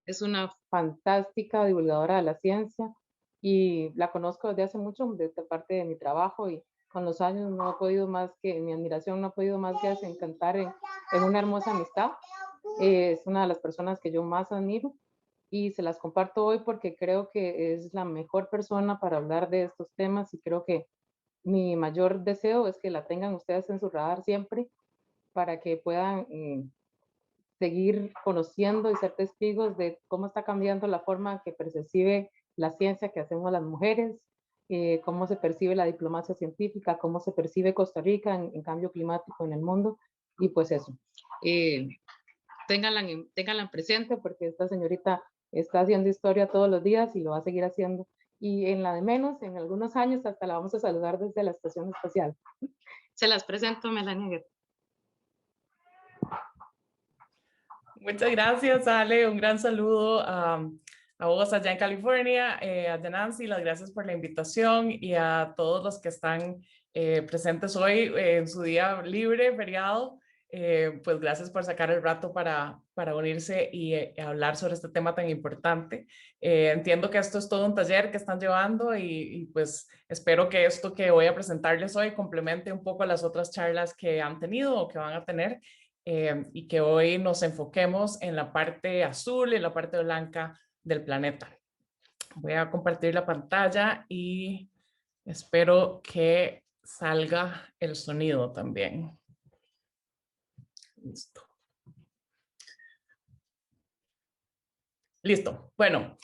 es una fantástica divulgadora de la ciencia y la conozco desde hace mucho, desde parte de mi trabajo, y con los años no he podido más que, mi admiración no ha podido más que desencantar en una hermosa amistad. Es una de las personas que yo más admiro y se las comparto hoy porque creo que es la mejor persona para hablar de estos temas, y creo que mi mayor deseo es que la tengan ustedes en su radar siempre para que puedan seguir conociendo y ser testigos de cómo está cambiando la forma que percibe la ciencia que hacemos las mujeres, cómo se percibe la diplomacia científica, cómo se percibe Costa Rica en cambio climático en el mundo. Y pues eso, eh, ténganla presente porque esta señorita está haciendo historia todos los días y lo va a seguir haciendo. Y en la de menos, en algunos años, hasta la vamos a saludar desde la estación espacial. Se las presento, Melanie. Muchas gracias, Ale. Un gran saludo a vos allá en California, a Nancy, las gracias por la invitación y a todos los que están presentes hoy en su día libre, feriado. Pues gracias por sacar el rato para unirse y hablar sobre este tema tan importante. Entiendo que esto es todo un taller que están llevando y pues espero que esto que voy a presentarles hoy complemente un poco a las otras charlas que han tenido o que van a tener. Y que hoy nos enfoquemos en la parte azul y la parte blanca del planeta. Voy a compartir la pantalla y espero que salga el sonido también. Listo. Listo. Bueno,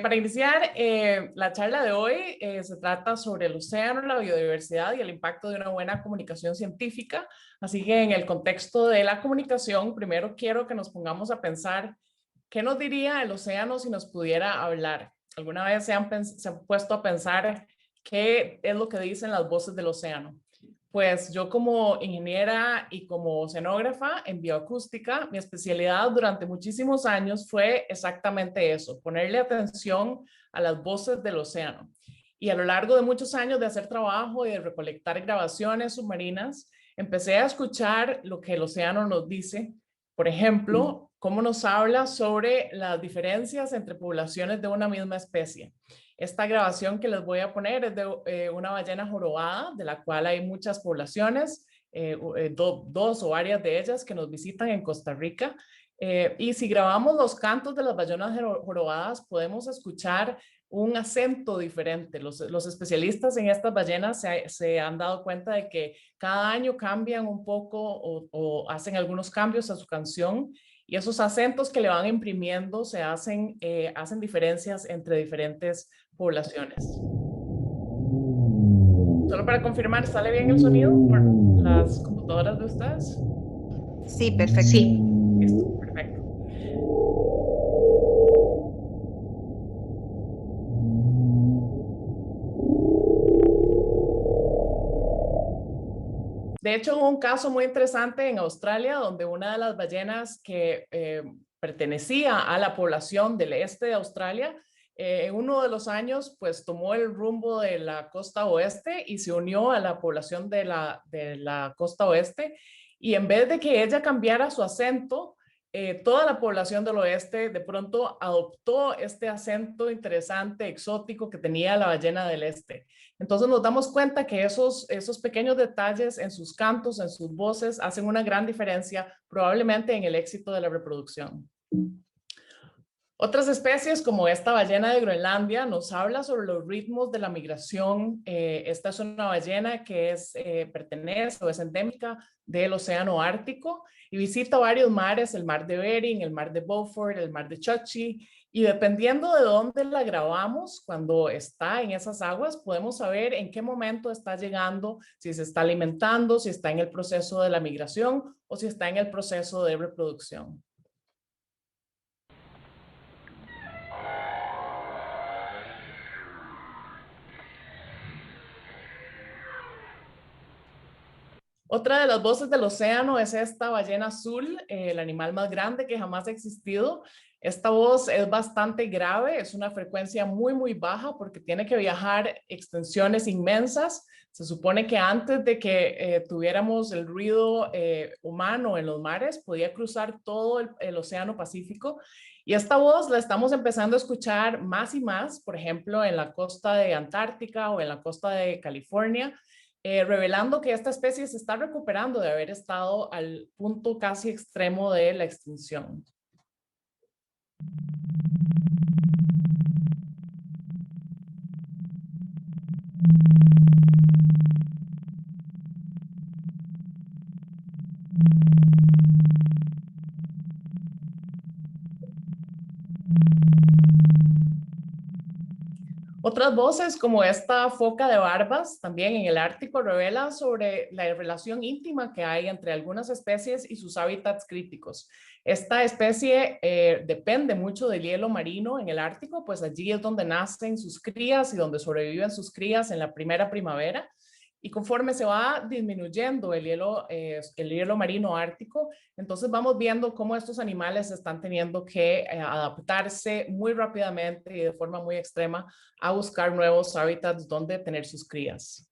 para iniciar la charla de hoy se trata sobre el océano, la biodiversidad y el impacto de una buena comunicación científica. Así que en el contexto de la comunicación, primero quiero que nos pongamos a pensar qué nos diría el océano si nos pudiera hablar. ¿Alguna vez se han puesto a pensar qué es lo que dicen las voces del océano? Pues yo como ingeniera y como oceanógrafa en bioacústica, mi especialidad durante muchísimos años fue exactamente eso, ponerle atención a las voces del océano. Y a lo largo de muchos años de hacer trabajo y de recolectar grabaciones submarinas, empecé a escuchar lo que el océano nos dice. Por ejemplo, cómo nos habla sobre las diferencias entre poblaciones de una misma especie. Esta grabación que les voy a poner es de una ballena jorobada, de la cual hay muchas poblaciones, dos o varias de ellas que nos visitan en Costa Rica. Y si grabamos los cantos de las ballenas jorobadas, podemos escuchar un acento diferente. Los especialistas en estas ballenas se han dado cuenta de que cada año cambian un poco o hacen algunos cambios a su canción, y esos acentos que le van imprimiendo hacen diferencias entre diferentes poblaciones. Solo para confirmar, ¿sale bien el sonido por las computadoras de ustedes? Sí, perfecto. Sí. Listo, perfecto. De hecho, hubo un caso muy interesante en Australia donde una de las ballenas que pertenecía a la población del este de Australia, en uno de los años, pues tomó el rumbo de la costa oeste y se unió a la población de la costa oeste. Y en vez de que ella cambiara su acento, toda la población del oeste de pronto adoptó este acento interesante, exótico que tenía la ballena del este. Entonces nos damos cuenta que esos pequeños detalles en sus cantos, en sus voces, hacen una gran diferencia probablemente en el éxito de la reproducción. Otras especies como esta ballena de Groenlandia nos habla sobre los ritmos de la migración. Esta es una ballena que pertenece o es endémica del océano Ártico y visita varios mares, el mar de Bering, el mar de Beaufort, el mar de Chukchi, y dependiendo de dónde la grabamos, cuando está en esas aguas, podemos saber en qué momento está llegando, si se está alimentando, si está en el proceso de la migración o si está en el proceso de reproducción. Otra de las voces del océano es esta ballena azul, el animal más grande que jamás ha existido. Esta voz es bastante grave, es una frecuencia muy, muy baja porque tiene que viajar extensiones inmensas. Se supone que antes de que tuviéramos el ruido humano en los mares, podía cruzar todo el océano Pacífico. Y esta voz la estamos empezando a escuchar más y más, por ejemplo, en la costa de Antártica o en la costa de California, revelando que esta especie se está recuperando de haber estado al punto casi extremo de la extinción. Otras voces, como esta foca de barbas, también en el Ártico, revelan sobre la relación íntima que hay entre algunas especies y sus hábitats críticos. Esta especie depende mucho del hielo marino en el Ártico, pues allí es donde nacen sus crías y donde sobreviven sus crías en la primera primavera. Y conforme se va disminuyendo el hielo marino ártico, entonces vamos viendo cómo estos animales están teniendo que adaptarse muy rápidamente y de forma muy extrema a buscar nuevos hábitats donde tener sus crías.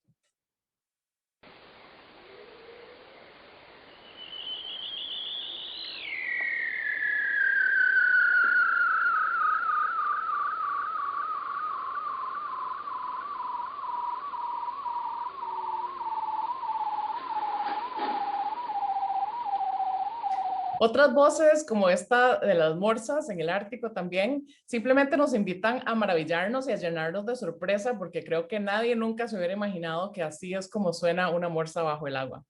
Otras voces, como esta de las morsas en el Ártico también, simplemente nos invitan a maravillarnos y a llenarnos de sorpresa, porque creo que nadie nunca se hubiera imaginado que así es como suena una morsa bajo el agua.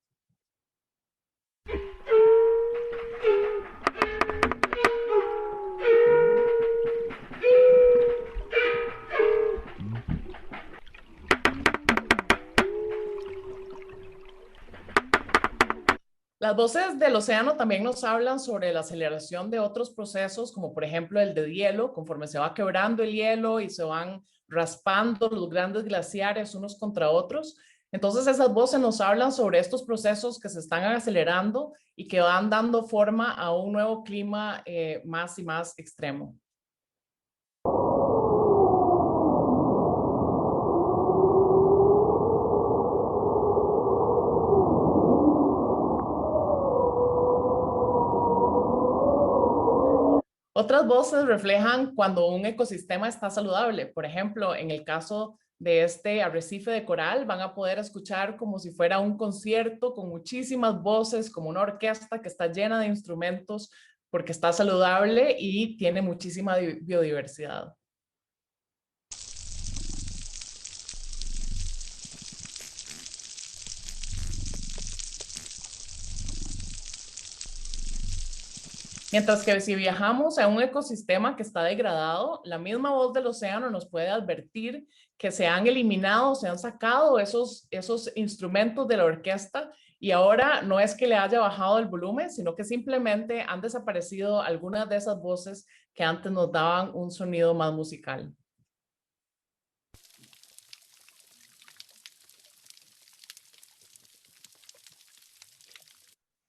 Las voces del océano también nos hablan sobre la aceleración de otros procesos, como por ejemplo el de hielo, conforme se va quebrando el hielo y se van raspando los grandes glaciares unos contra otros. Entonces esas voces nos hablan sobre estos procesos que se están acelerando y que van dando forma a un nuevo clima más y más extremo. Otras voces reflejan cuando un ecosistema está saludable. Por ejemplo, en el caso de este arrecife de coral, van a poder escuchar como si fuera un concierto con muchísimas voces, como una orquesta que está llena de instrumentos porque está saludable y tiene muchísima biodiversidad. Mientras que si viajamos a un ecosistema que está degradado, la misma voz del océano nos puede advertir que se han eliminado, se han sacado esos instrumentos de la orquesta y ahora no es que le haya bajado el volumen, sino que simplemente han desaparecido algunas de esas voces que antes nos daban un sonido más musical.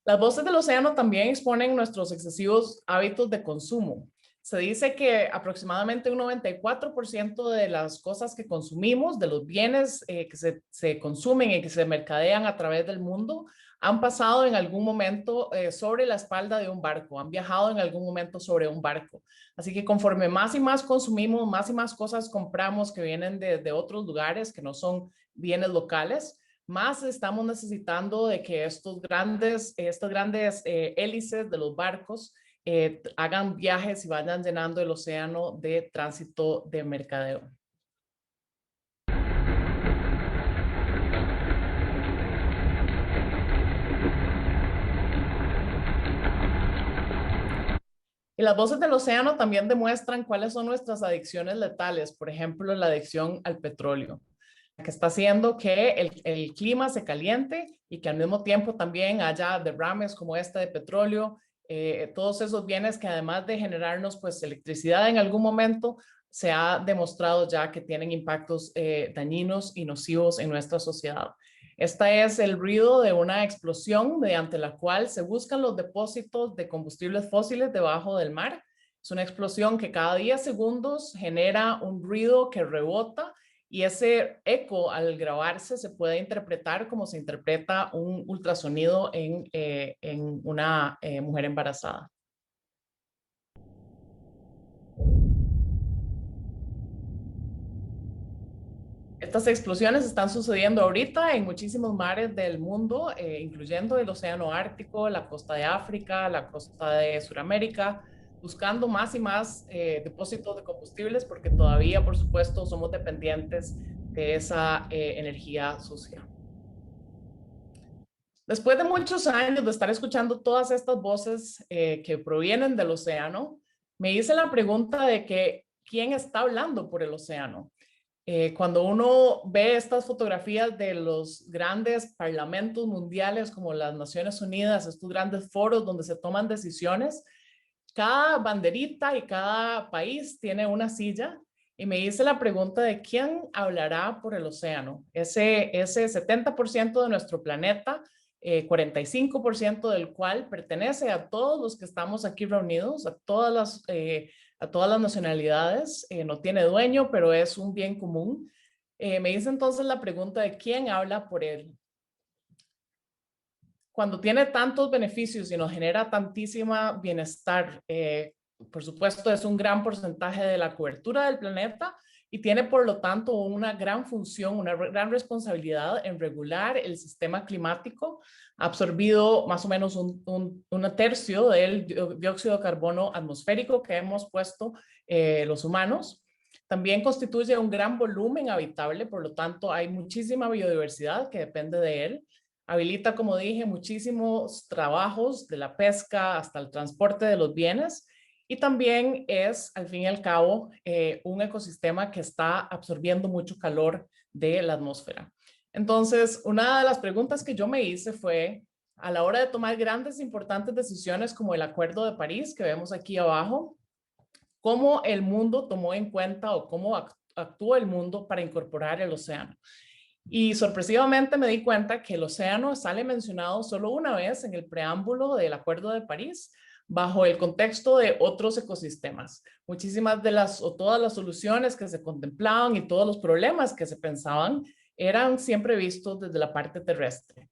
Las voces del océano también exponen nuestros excesivos hábitos de consumo. Se dice que aproximadamente un 94% de las cosas que consumimos, de los bienes que se consumen y que se mercadean a través del mundo, han pasado en algún momento sobre la espalda de un barco, han viajado en algún momento sobre un barco. Así que conforme más y más consumimos, más y más cosas compramos que vienen de otros lugares, que no son bienes locales, más estamos necesitando de que estos grandes hélices de los barcos hagan viajes y vayan llenando el océano de tránsito de mercadeo. Y las voces del océano también demuestran cuáles son nuestras adicciones letales, por ejemplo, la adicción al petróleo, que está haciendo que el clima se caliente y que al mismo tiempo también haya derrames como este de petróleo, todos esos bienes que además de generarnos pues electricidad en algún momento, se ha demostrado ya que tienen impactos dañinos y nocivos en nuestra sociedad. Este es el ruido de una explosión mediante la cual se buscan los depósitos de combustibles fósiles debajo del mar. Es una explosión que cada 10 segundos genera un ruido que rebota y ese eco al grabarse se puede interpretar como se interpreta un ultrasonido en una mujer embarazada. Estas explosiones están sucediendo ahorita en muchísimos mares del mundo, incluyendo el Océano Ártico, la costa de África, la costa de Sudamérica, buscando más y más depósitos de combustibles porque todavía, por supuesto, somos dependientes de esa energía sucia. Después de muchos años de estar escuchando todas estas voces que provienen del océano, me hice la pregunta de que ¿quién está hablando por el océano? Cuando uno ve estas fotografías de los grandes parlamentos mundiales como las Naciones Unidas, estos grandes foros donde se toman decisiones, cada banderita y cada país tiene una silla y me hice la pregunta de quién hablará por el océano. Ese 70% de nuestro planeta, 45% del cual pertenece a todos los que estamos aquí reunidos, a todas las nacionalidades, no tiene dueño, pero es un bien común. Me hice entonces la pregunta de quién habla por él. Cuando tiene tantos beneficios y nos genera tantísima bienestar, por supuesto es un gran porcentaje de la cobertura del planeta y tiene por lo tanto una gran función, una gran responsabilidad en regular el sistema climático. Ha absorbido más o menos un tercio del dióxido de carbono atmosférico que hemos puesto los humanos. También constituye un gran volumen habitable, por lo tanto hay muchísima biodiversidad que depende de él. Habilita, como dije, muchísimos trabajos de la pesca hasta el transporte de los bienes y también es, al fin y al cabo, un ecosistema que está absorbiendo mucho calor de la atmósfera. Entonces, una de las preguntas que yo me hice fue, a la hora de tomar grandes, importantes decisiones como el Acuerdo de París, que vemos aquí abajo, ¿cómo el mundo tomó en cuenta o cómo actuó el mundo para incorporar el océano? Y sorpresivamente me di cuenta que el océano sale mencionado solo una vez en el preámbulo del Acuerdo de París, bajo el contexto de otros ecosistemas. Muchísimas de todas las soluciones que se contemplaban y todos los problemas que se pensaban eran siempre vistos desde la parte terrestre.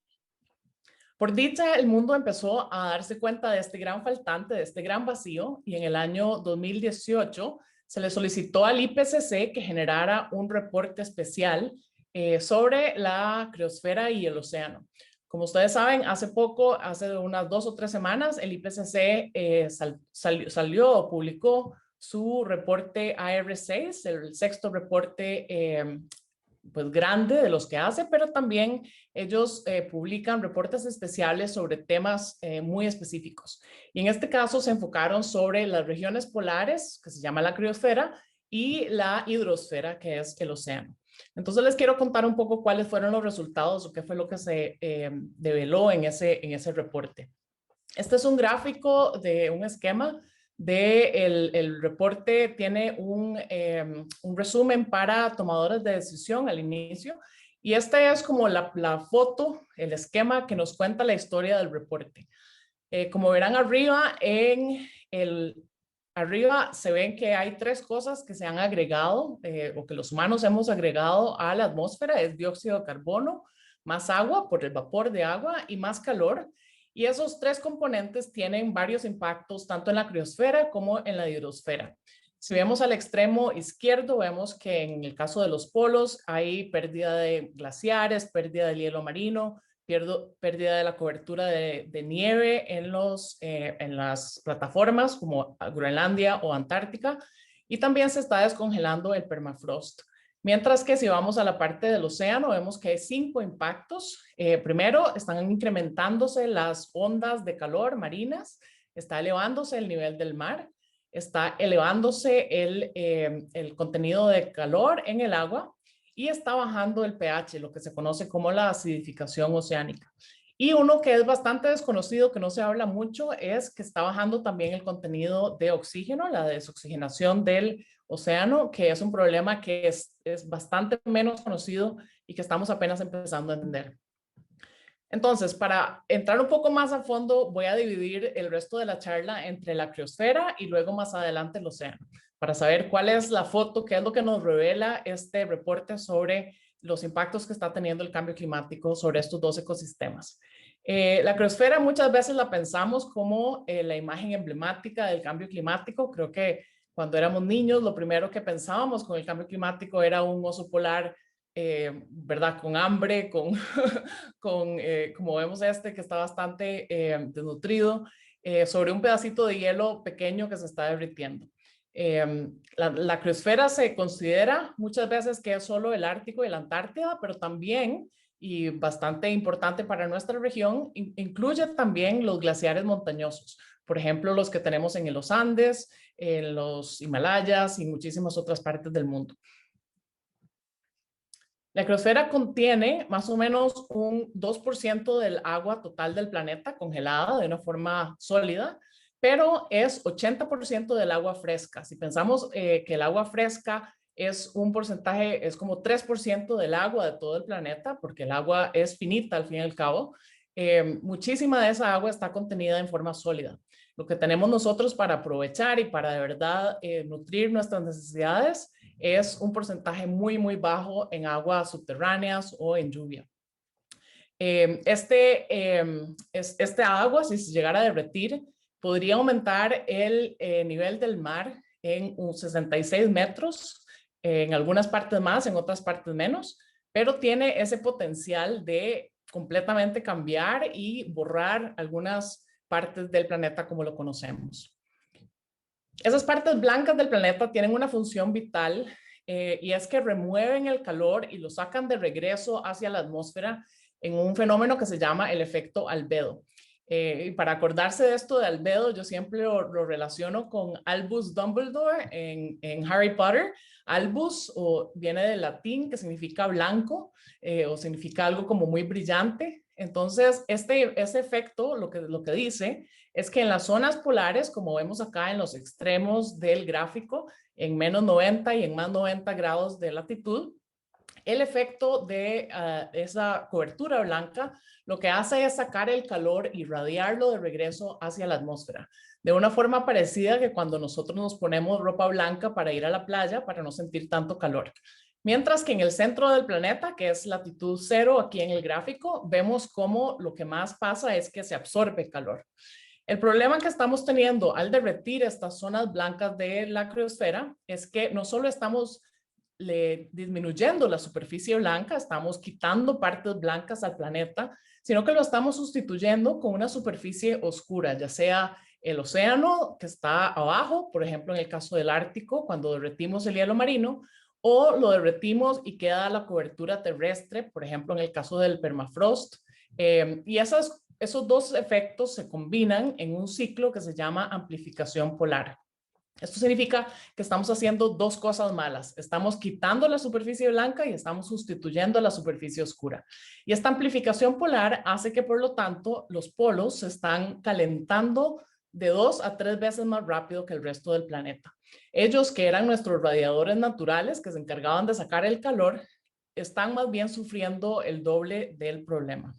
Por dicha, el mundo empezó a darse cuenta de este gran faltante, de este gran vacío, y en el año 2018 se le solicitó al IPCC que generara un reporte especial sobre la criosfera y el océano. Como ustedes saben, hace unas 2 o 3 semanas, el IPCC salió o publicó su reporte AR6, el sexto reporte pues grande de los que hace, pero también ellos publican reportes especiales sobre temas muy específicos. Y en este caso se enfocaron sobre las regiones polares, que se llama la criosfera, y la hidrosfera, que es el océano. Entonces les quiero contar un poco cuáles fueron los resultados o qué fue lo que se develó en ese reporte. Este es un gráfico de un esquema el reporte. Tiene un resumen para tomadores de decisión al inicio y esta es como la foto, el esquema que nos cuenta la historia del reporte. Como verán arriba se ven que hay 3 cosas que se han agregado o que los humanos hemos agregado a la atmósfera. Es dióxido de carbono, más agua por el vapor de agua y más calor. Y esos 3 componentes tienen varios impactos tanto en la criosfera como en la hidrosfera. Si vemos al extremo izquierdo, vemos que en el caso de los polos hay pérdida de glaciares, pérdida del hielo marino, pérdida de la cobertura de nieve en las plataformas como Groenlandia o Antártica, y también se está descongelando el permafrost. Mientras que si vamos a la parte del océano, vemos que hay 5 impactos. Primero, están incrementándose las ondas de calor marinas, está elevándose el nivel del mar, está elevándose el contenido de calor en el agua, y está bajando el pH, lo que se conoce como la acidificación oceánica. Y uno que es bastante desconocido, que no se habla mucho, es que está bajando también el contenido de oxígeno, la desoxigenación del océano, que es un problema que es bastante menos conocido y que estamos apenas empezando a entender. Entonces, para entrar un poco más a fondo, voy a dividir el resto de la charla entre la criosfera y luego más adelante el océano, para saber cuál es la foto, qué es lo que nos revela este reporte sobre los impactos que está teniendo el cambio climático sobre estos 2 ecosistemas. La criosfera muchas veces la pensamos como la imagen emblemática del cambio climático. Creo que cuando éramos niños, lo primero que pensábamos con el cambio climático era un oso polar ¿verdad? Con hambre, como vemos que está bastante desnutrido, sobre un pedacito de hielo pequeño que se está derritiendo. La criosfera se considera muchas veces que es solo el Ártico y la Antártida, pero también, y bastante importante para nuestra región, incluye también los glaciares montañosos. Por ejemplo, los que tenemos en los Andes, en los Himalayas y muchísimas otras partes del mundo. La criosfera contiene más o menos un 2% del agua total del planeta congelada de una forma sólida, pero es 80% del agua fresca. Si pensamos que el agua fresca es un porcentaje, es como 3% del agua de todo el planeta, porque el agua es finita al fin y al cabo, muchísima de esa agua está contenida en forma sólida. Lo que tenemos nosotros para aprovechar y para de verdad nutrir nuestras necesidades es un porcentaje muy, muy bajo en aguas subterráneas o en lluvia. Esta agua, si se llegara a derretir, podría aumentar el nivel del mar en 66 metros, en algunas partes más, en otras partes menos, pero tiene ese potencial de completamente cambiar y borrar algunas partes del planeta como lo conocemos. Esas partes blancas del planeta tienen una función vital y es que remueven el calor y lo sacan de regreso hacia la atmósfera en un fenómeno que se llama el efecto albedo. Y para acordarse de esto de albedo, yo siempre lo relaciono con Albus Dumbledore en Harry Potter. Albus viene del latín que significa blanco o significa algo como muy brillante. Entonces, ese efecto lo que dice es que en las zonas polares, como vemos acá en los extremos del gráfico, en menos 90 y en más 90 grados de latitud, el efecto de esa cobertura blanca lo que hace es sacar el calor y irradiarlo de regreso hacia la atmósfera, de una forma parecida que cuando nosotros nos ponemos ropa blanca para ir a la playa para no sentir tanto calor. Mientras que en el centro del planeta, que es latitud 0 aquí en el gráfico, vemos cómo lo que más pasa es que se absorbe calor. El problema que estamos teniendo al derretir estas zonas blancas de la criosfera es que no solo estamos disminuyendo la superficie blanca, estamos quitando partes blancas al planeta, sino que lo estamos sustituyendo con una superficie oscura, ya sea el océano que está abajo, por ejemplo en el caso del Ártico, cuando derretimos el hielo marino, o lo derretimos y queda la cobertura terrestre, por ejemplo en el caso del permafrost, y esos dos efectos se combinan en un ciclo que se llama amplificación polar. Esto significa que estamos haciendo dos cosas malas. Estamos quitando la superficie blanca y estamos sustituyendo la superficie oscura. Y esta amplificación polar hace que, por lo tanto, los polos se están calentando de 2 a 3 veces más rápido que el resto del planeta. Ellos, que eran nuestros radiadores naturales, que se encargaban de sacar el calor, están más bien sufriendo el doble del problema.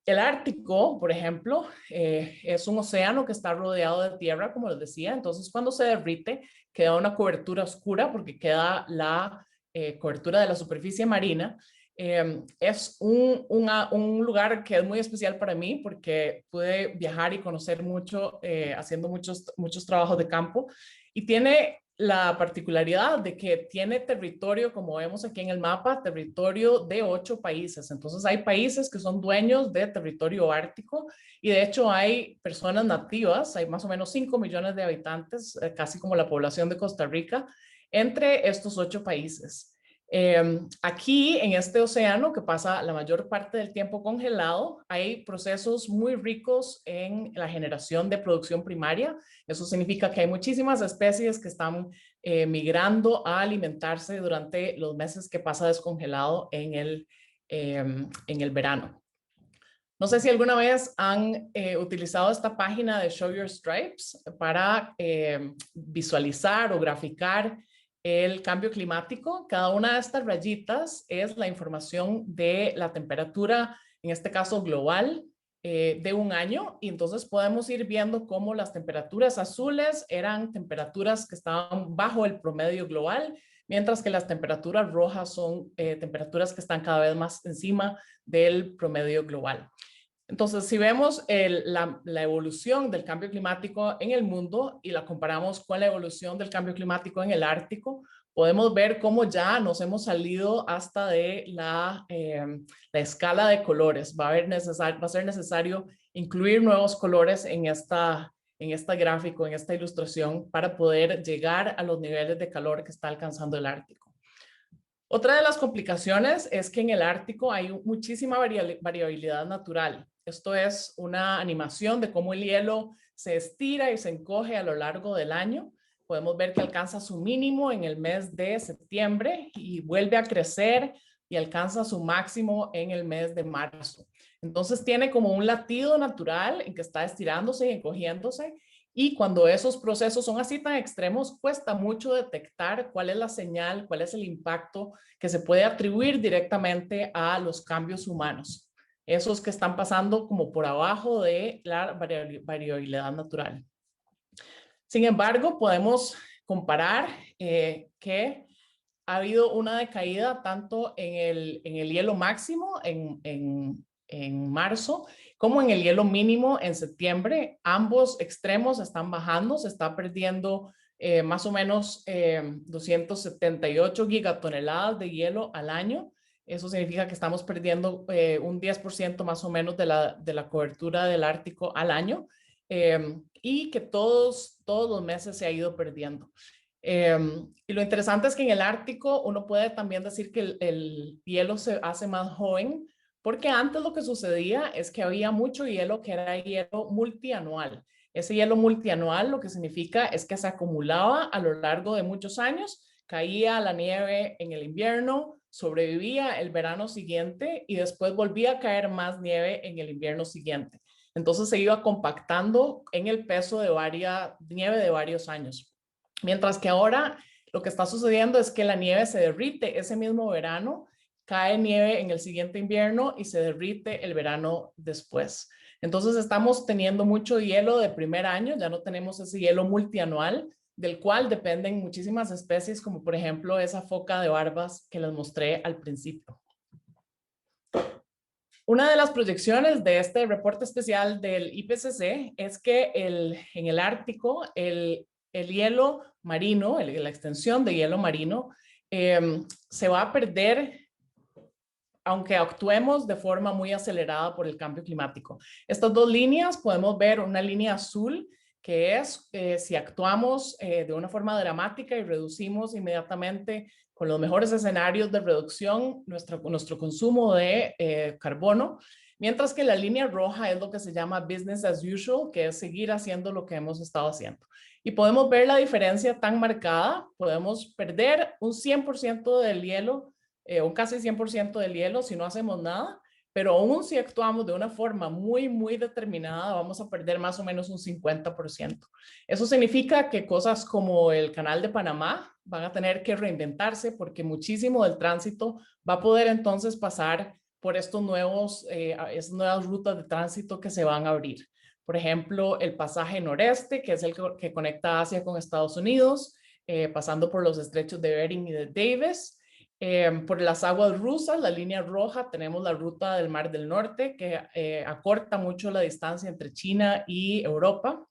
El Ártico, por ejemplo, es un océano que está rodeado de tierra, como les decía. Entonces, cuando se derrite, queda una cobertura oscura porque queda la cobertura de la superficie marina. Es un lugar que es muy especial para mí porque pude viajar y conocer mucho haciendo muchos trabajos de campo y tiene la particularidad de que tiene territorio, como vemos aquí en el mapa, territorio de 8 países. Entonces hay países que son dueños de territorio ártico y de hecho hay personas nativas, hay más o menos 5 millones de habitantes, casi como la población de Costa Rica, entre estos 8 países. Aquí en este océano que pasa la mayor parte del tiempo congelado, hay procesos muy ricos en la generación de producción primaria. Eso significa que hay muchísimas especies que están migrando a alimentarse durante los meses que pasa descongelado en el verano. No sé si alguna vez han utilizado esta página de Show Your Stripes para visualizar o graficar el cambio climático. Cada una de estas rayitas es la información de la temperatura, en este caso global, de un año, y entonces podemos ir viendo cómo las temperaturas azules eran temperaturas que estaban bajo el promedio global, mientras que las temperaturas rojas son temperaturas que están cada vez más encima del promedio global. Entonces, si vemos la evolución del cambio climático en el mundo y la comparamos con la evolución del cambio climático en el Ártico, podemos ver cómo ya nos hemos salido hasta de la escala de colores. Va a ser necesario incluir nuevos colores en este gráfico, en esta ilustración, para poder llegar a los niveles de calor que está alcanzando el Ártico. Otra de las complicaciones es que en el Ártico hay muchísima variabilidad natural. Esto es una animación de cómo el hielo se estira y se encoge a lo largo del año. Podemos ver que alcanza su mínimo en el mes de septiembre y vuelve a crecer y alcanza su máximo en el mes de marzo. Entonces tiene como un latido natural en que está estirándose y encogiéndose. Y cuando esos procesos son así tan extremos, cuesta mucho detectar cuál es la señal, cuál es el impacto que se puede atribuir directamente a los cambios humanos. Esos que están pasando como por abajo de la variabilidad natural. Sin embargo, podemos comparar que ha habido una decaída tanto en el hielo máximo en marzo, como en el hielo mínimo en septiembre. Ambos extremos están bajando, se está perdiendo más o menos 278 gigatoneladas de hielo al año. Eso significa que estamos perdiendo un 10% más o menos de la cobertura del Ártico al año, y que todos los meses se ha ido perdiendo. Y lo interesante es que en el Ártico uno puede también decir que el hielo se hace más joven, porque antes lo que sucedía es que había mucho hielo que era hielo multianual. Ese hielo multianual lo que significa es que se acumulaba a lo largo de muchos años, caía la nieve en el invierno, sobrevivía el verano siguiente y después volvía a caer más nieve en el invierno siguiente. Entonces se iba compactando en el peso de nieve de varios años. Mientras que ahora lo que está sucediendo es que la nieve se derrite ese mismo verano, cae nieve en el siguiente invierno y se derrite el verano después. Entonces estamos teniendo mucho hielo de primer año, ya no tenemos ese hielo multianual, del cual dependen muchísimas especies, como por ejemplo esa foca de barbas que les mostré al principio. Una de las proyecciones de este reporte especial del IPCC es que en el Ártico el hielo marino, la extensión de hielo marino, se va a perder aunque actuemos de forma muy acelerada por el cambio climático. Estas dos líneas podemos ver una línea azul que es si actuamos de una forma dramática y reducimos inmediatamente con los mejores escenarios de reducción nuestro consumo de carbono, mientras que la línea roja es lo que se llama business as usual, que es seguir haciendo lo que hemos estado haciendo. Y podemos ver la diferencia tan marcada, podemos perder un 100% del hielo, un casi 100% del hielo si no hacemos nada, pero aún si actuamos de una forma muy, muy determinada, vamos a perder más o menos un 50%. Eso significa que cosas como el Canal de Panamá van a tener que reinventarse porque muchísimo del tránsito va a poder entonces pasar por estas nuevas rutas de tránsito que se van a abrir. Por ejemplo, el pasaje noreste, que es el que conecta Asia con Estados Unidos, pasando por los estrechos de Bering y de Davis. Por las aguas rusas, la línea roja, tenemos la ruta del Mar del Norte, que acorta mucho la distancia entre China y Europa.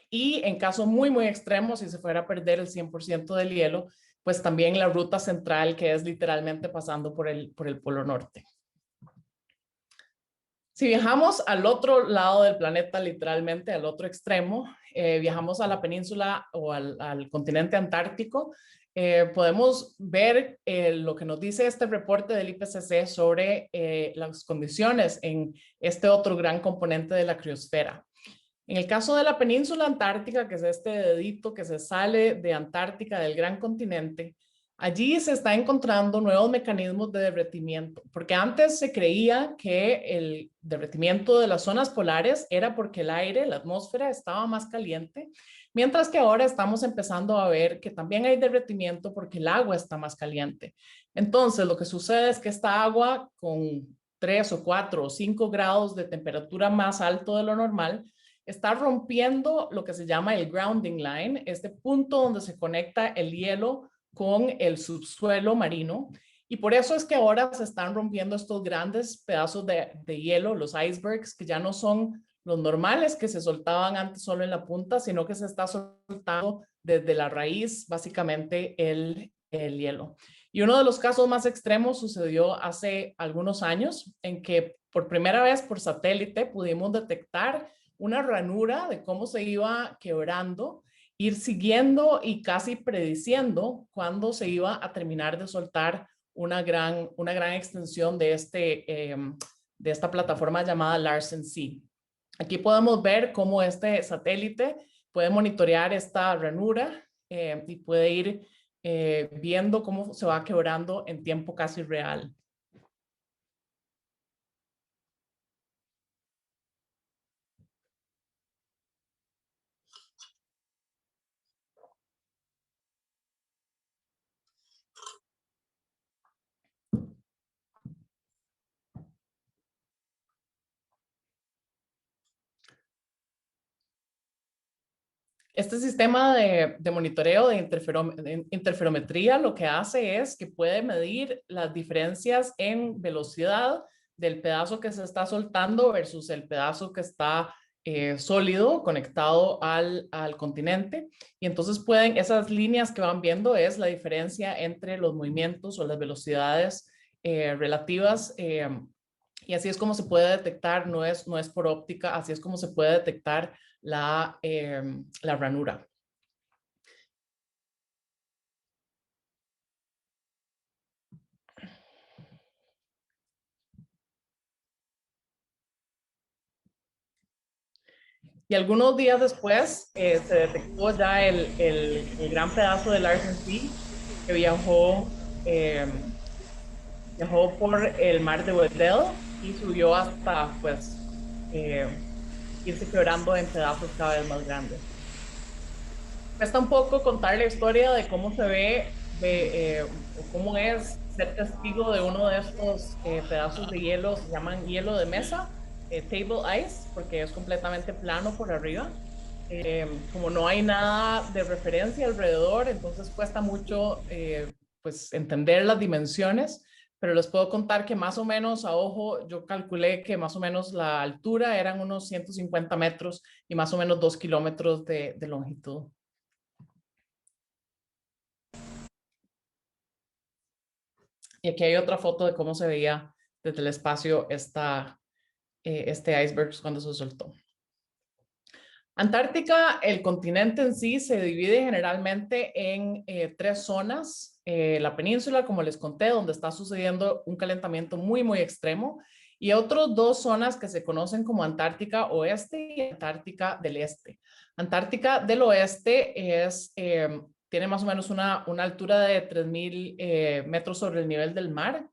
Y en caso muy, muy extremo, si se fuera a perder el 100% del hielo, pues también la ruta central, que es literalmente pasando por el Polo Norte. Si viajamos al otro lado del planeta, literalmente al otro extremo, viajamos a la península o al continente antártico, podemos ver lo que nos dice este reporte del IPCC sobre las condiciones en este otro gran componente de la criosfera. En el caso de la península antártica, que es este dedito que se sale de Antártica, del gran continente, allí se está encontrando nuevos mecanismos de derretimiento, porque antes se creía que el derretimiento de las zonas polares era porque el aire, la atmósfera estaba más caliente, mientras que ahora estamos empezando a ver que también hay derretimiento porque el agua está más caliente. Entonces, lo que sucede es que esta agua con 3 o 4 o 5 grados de temperatura más alto de lo normal, está rompiendo lo que se llama el grounding line, este punto donde se conecta el hielo con el subsuelo marino, Y por eso es que ahora se están rompiendo estos grandes pedazos de hielo, los icebergs, que ya no son los normales que se soltaban antes solo en la punta, sino que se está soltando desde la raíz, básicamente, el hielo. Y uno de los casos más extremos sucedió hace algunos años, en que por primera vez por satélite pudimos detectar una ranura de cómo se iba quebrando, ir siguiendo y casi prediciendo cuándo se iba a terminar de soltar una gran extensión de, de esta plataforma llamada Larsen C. Aquí podemos ver cómo este satélite puede monitorear esta ranura y puede ir viendo cómo se va quebrando en tiempo casi real. Este sistema de monitoreo de interferometría lo que hace es que puede medir las diferencias en velocidad del pedazo que se está soltando versus el pedazo que está sólido conectado al continente. Y entonces esas líneas que van viendo es la diferencia entre los movimientos o las velocidades relativas. Y así es como se puede detectar, no es por óptica, así es como se puede detectar la ranura. Y algunos días después se detectó ya el gran pedazo del Larsen C que viajó por el mar de Weddell y subió hasta pues irse quebrando en pedazos cada vez más grandes. Cuesta un poco contar la historia de cómo se ve, o cómo es ser testigo de uno de estos pedazos de hielo, se llaman hielo de mesa, table ice, porque es completamente plano por arriba. Como no hay nada de referencia alrededor, entonces cuesta mucho pues entender las dimensiones, pero les puedo contar que más o menos a ojo, yo calculé que más o menos la altura eran unos 150 metros y más o menos 2 kilómetros de longitud. Y aquí hay otra foto de cómo se veía desde el espacio este iceberg cuando se soltó. Antártica, el continente en sí se divide generalmente en 3 zonas. La península, como les conté, donde está sucediendo un calentamiento muy, muy extremo. Y otras 2 zonas que se conocen como Antártica Oeste y Antártica del Este. Antártica del Oeste tiene más o menos una altura de 3,000 metros sobre el nivel del mar.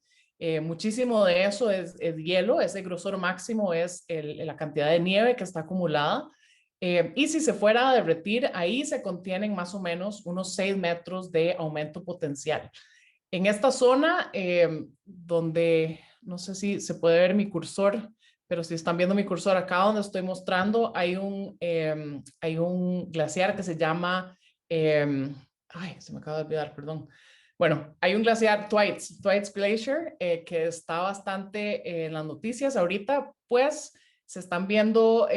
Muchísimo de eso es hielo, ese grosor máximo es la cantidad de nieve que está acumulada. Y si se fuera a derretir, ahí se contienen más o menos unos 6 metros de aumento potencial. En esta zona, donde no sé si se puede ver mi cursor, pero si están viendo mi cursor acá donde estoy mostrando, hay un glaciar que se llama, ay, se me acaba de olvidar, perdón. Bueno, hay un glaciar, Thwaites Glacier, que está bastante en las noticias ahorita, pues se están viendo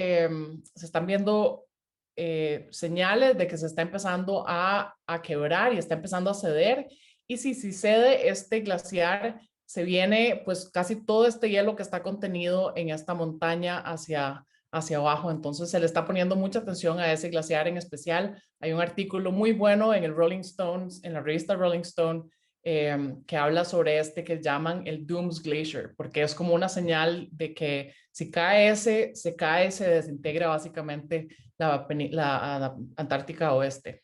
señales de que se está empezando a quebrar y está empezando a ceder. Y si cede este glaciar, se viene pues casi todo este hielo que está contenido en esta montaña hacia abajo. Entonces se le está poniendo mucha atención a ese glaciar en especial. Hay un artículo muy bueno en el Rolling Stones, en la revista Rolling Stone, que habla sobre que llaman el Dooms Glacier, porque es como una señal de que si cae se desintegra básicamente la Antártica Oeste.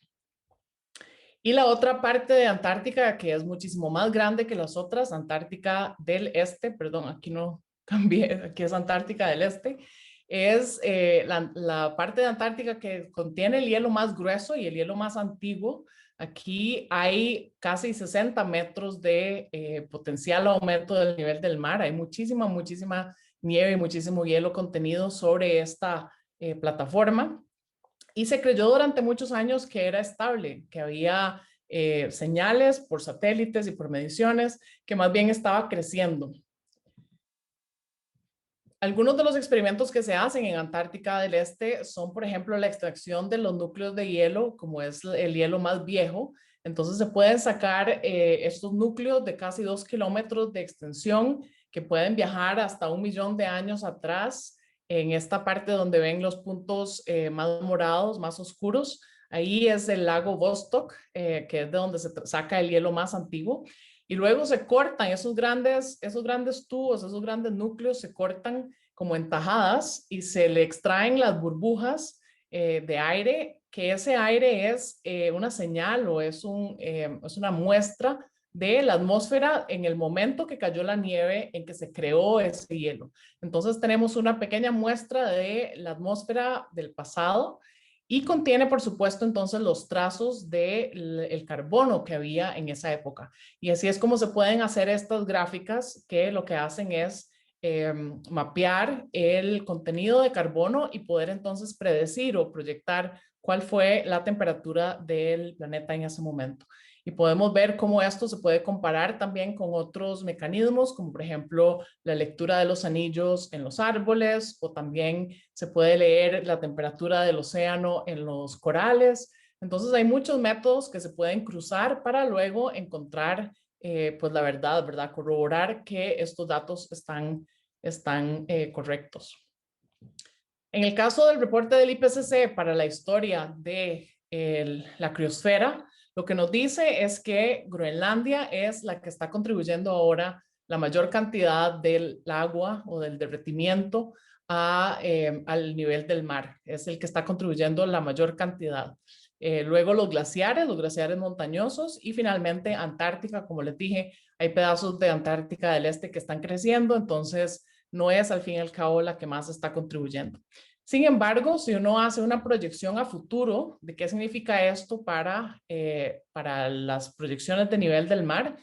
Y la otra parte de Antártica, que es muchísimo más grande que las otras, Antártica del Este, perdón, aquí no cambié, aquí es Antártica del Este, es la parte de Antártica que contiene el hielo más grueso y el hielo más antiguo. Aquí hay casi 60 metros de potencial aumento del nivel del mar. Hay muchísima nieve y muchísimo hielo contenido sobre esta plataforma. Y se creyó durante muchos años que era estable, que había señales por satélites y por mediciones, que más bien estaba creciendo. Algunos de los experimentos que se hacen en Antártica del Este son, por ejemplo, la extracción de los núcleos de hielo, como es el hielo más viejo. Entonces se pueden sacar estos núcleos de casi 2 kilómetros de extensión que pueden viajar hasta 1 millón de años atrás. En esta parte donde ven los puntos más morados, más oscuros, ahí es el lago Vostok, que es de donde se saca el hielo más antiguo. Y luego se cortan esos grandes tubos, esos grandes núcleos, se cortan como en tajadas y se le extraen las burbujas de aire, que ese aire es una señal o es una muestra de la atmósfera en el momento que cayó la nieve en que se creó ese hielo. Entonces tenemos una pequeña muestra de la atmósfera del pasado y contiene, por supuesto, entonces los trazos del carbono que había en esa época. Y así es como se pueden hacer estas gráficas que lo que hacen es mapear el contenido de carbono y poder entonces predecir o proyectar cuál fue la temperatura del planeta en ese momento. Y podemos ver cómo esto se puede comparar también con otros mecanismos, como por ejemplo la lectura de los anillos en los árboles, o también se puede leer la temperatura del océano en los corales. Entonces hay muchos métodos que se pueden cruzar para luego encontrar pues la verdad, ¿verdad? Corroborar que estos datos están correctos. En el caso del reporte del IPCC para la historia de la criosfera, lo que nos dice es que Groenlandia es la que está contribuyendo ahora la mayor cantidad del agua o del derretimiento al nivel del mar. Es el que está contribuyendo la mayor cantidad. Luego los glaciares montañosos y finalmente Antártica, como les dije, hay pedazos de Antártica del Este que están creciendo, entonces no es al fin y al cabo la que más está contribuyendo. Sin embargo, si uno hace una proyección a futuro de qué significa esto para las proyecciones de nivel del mar,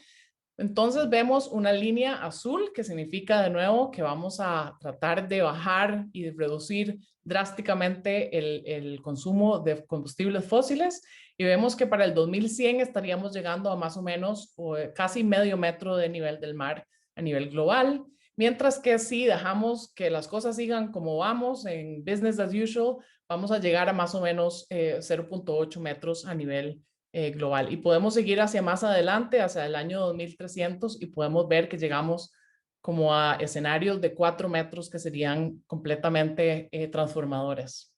entonces vemos una línea azul que significa de nuevo que vamos a tratar de bajar y de reducir drásticamente el consumo de combustibles fósiles, y vemos que para el 2100 estaríamos llegando a más o menos casi medio metro de nivel del mar a nivel global. Mientras que si dejamos que las cosas sigan como vamos en business as usual, vamos a llegar a más o menos 0.8 metros a nivel global. Y podemos seguir hacia más adelante, hacia el año 2300, y podemos ver que llegamos como a escenarios de 4 metros que serían completamente transformadores.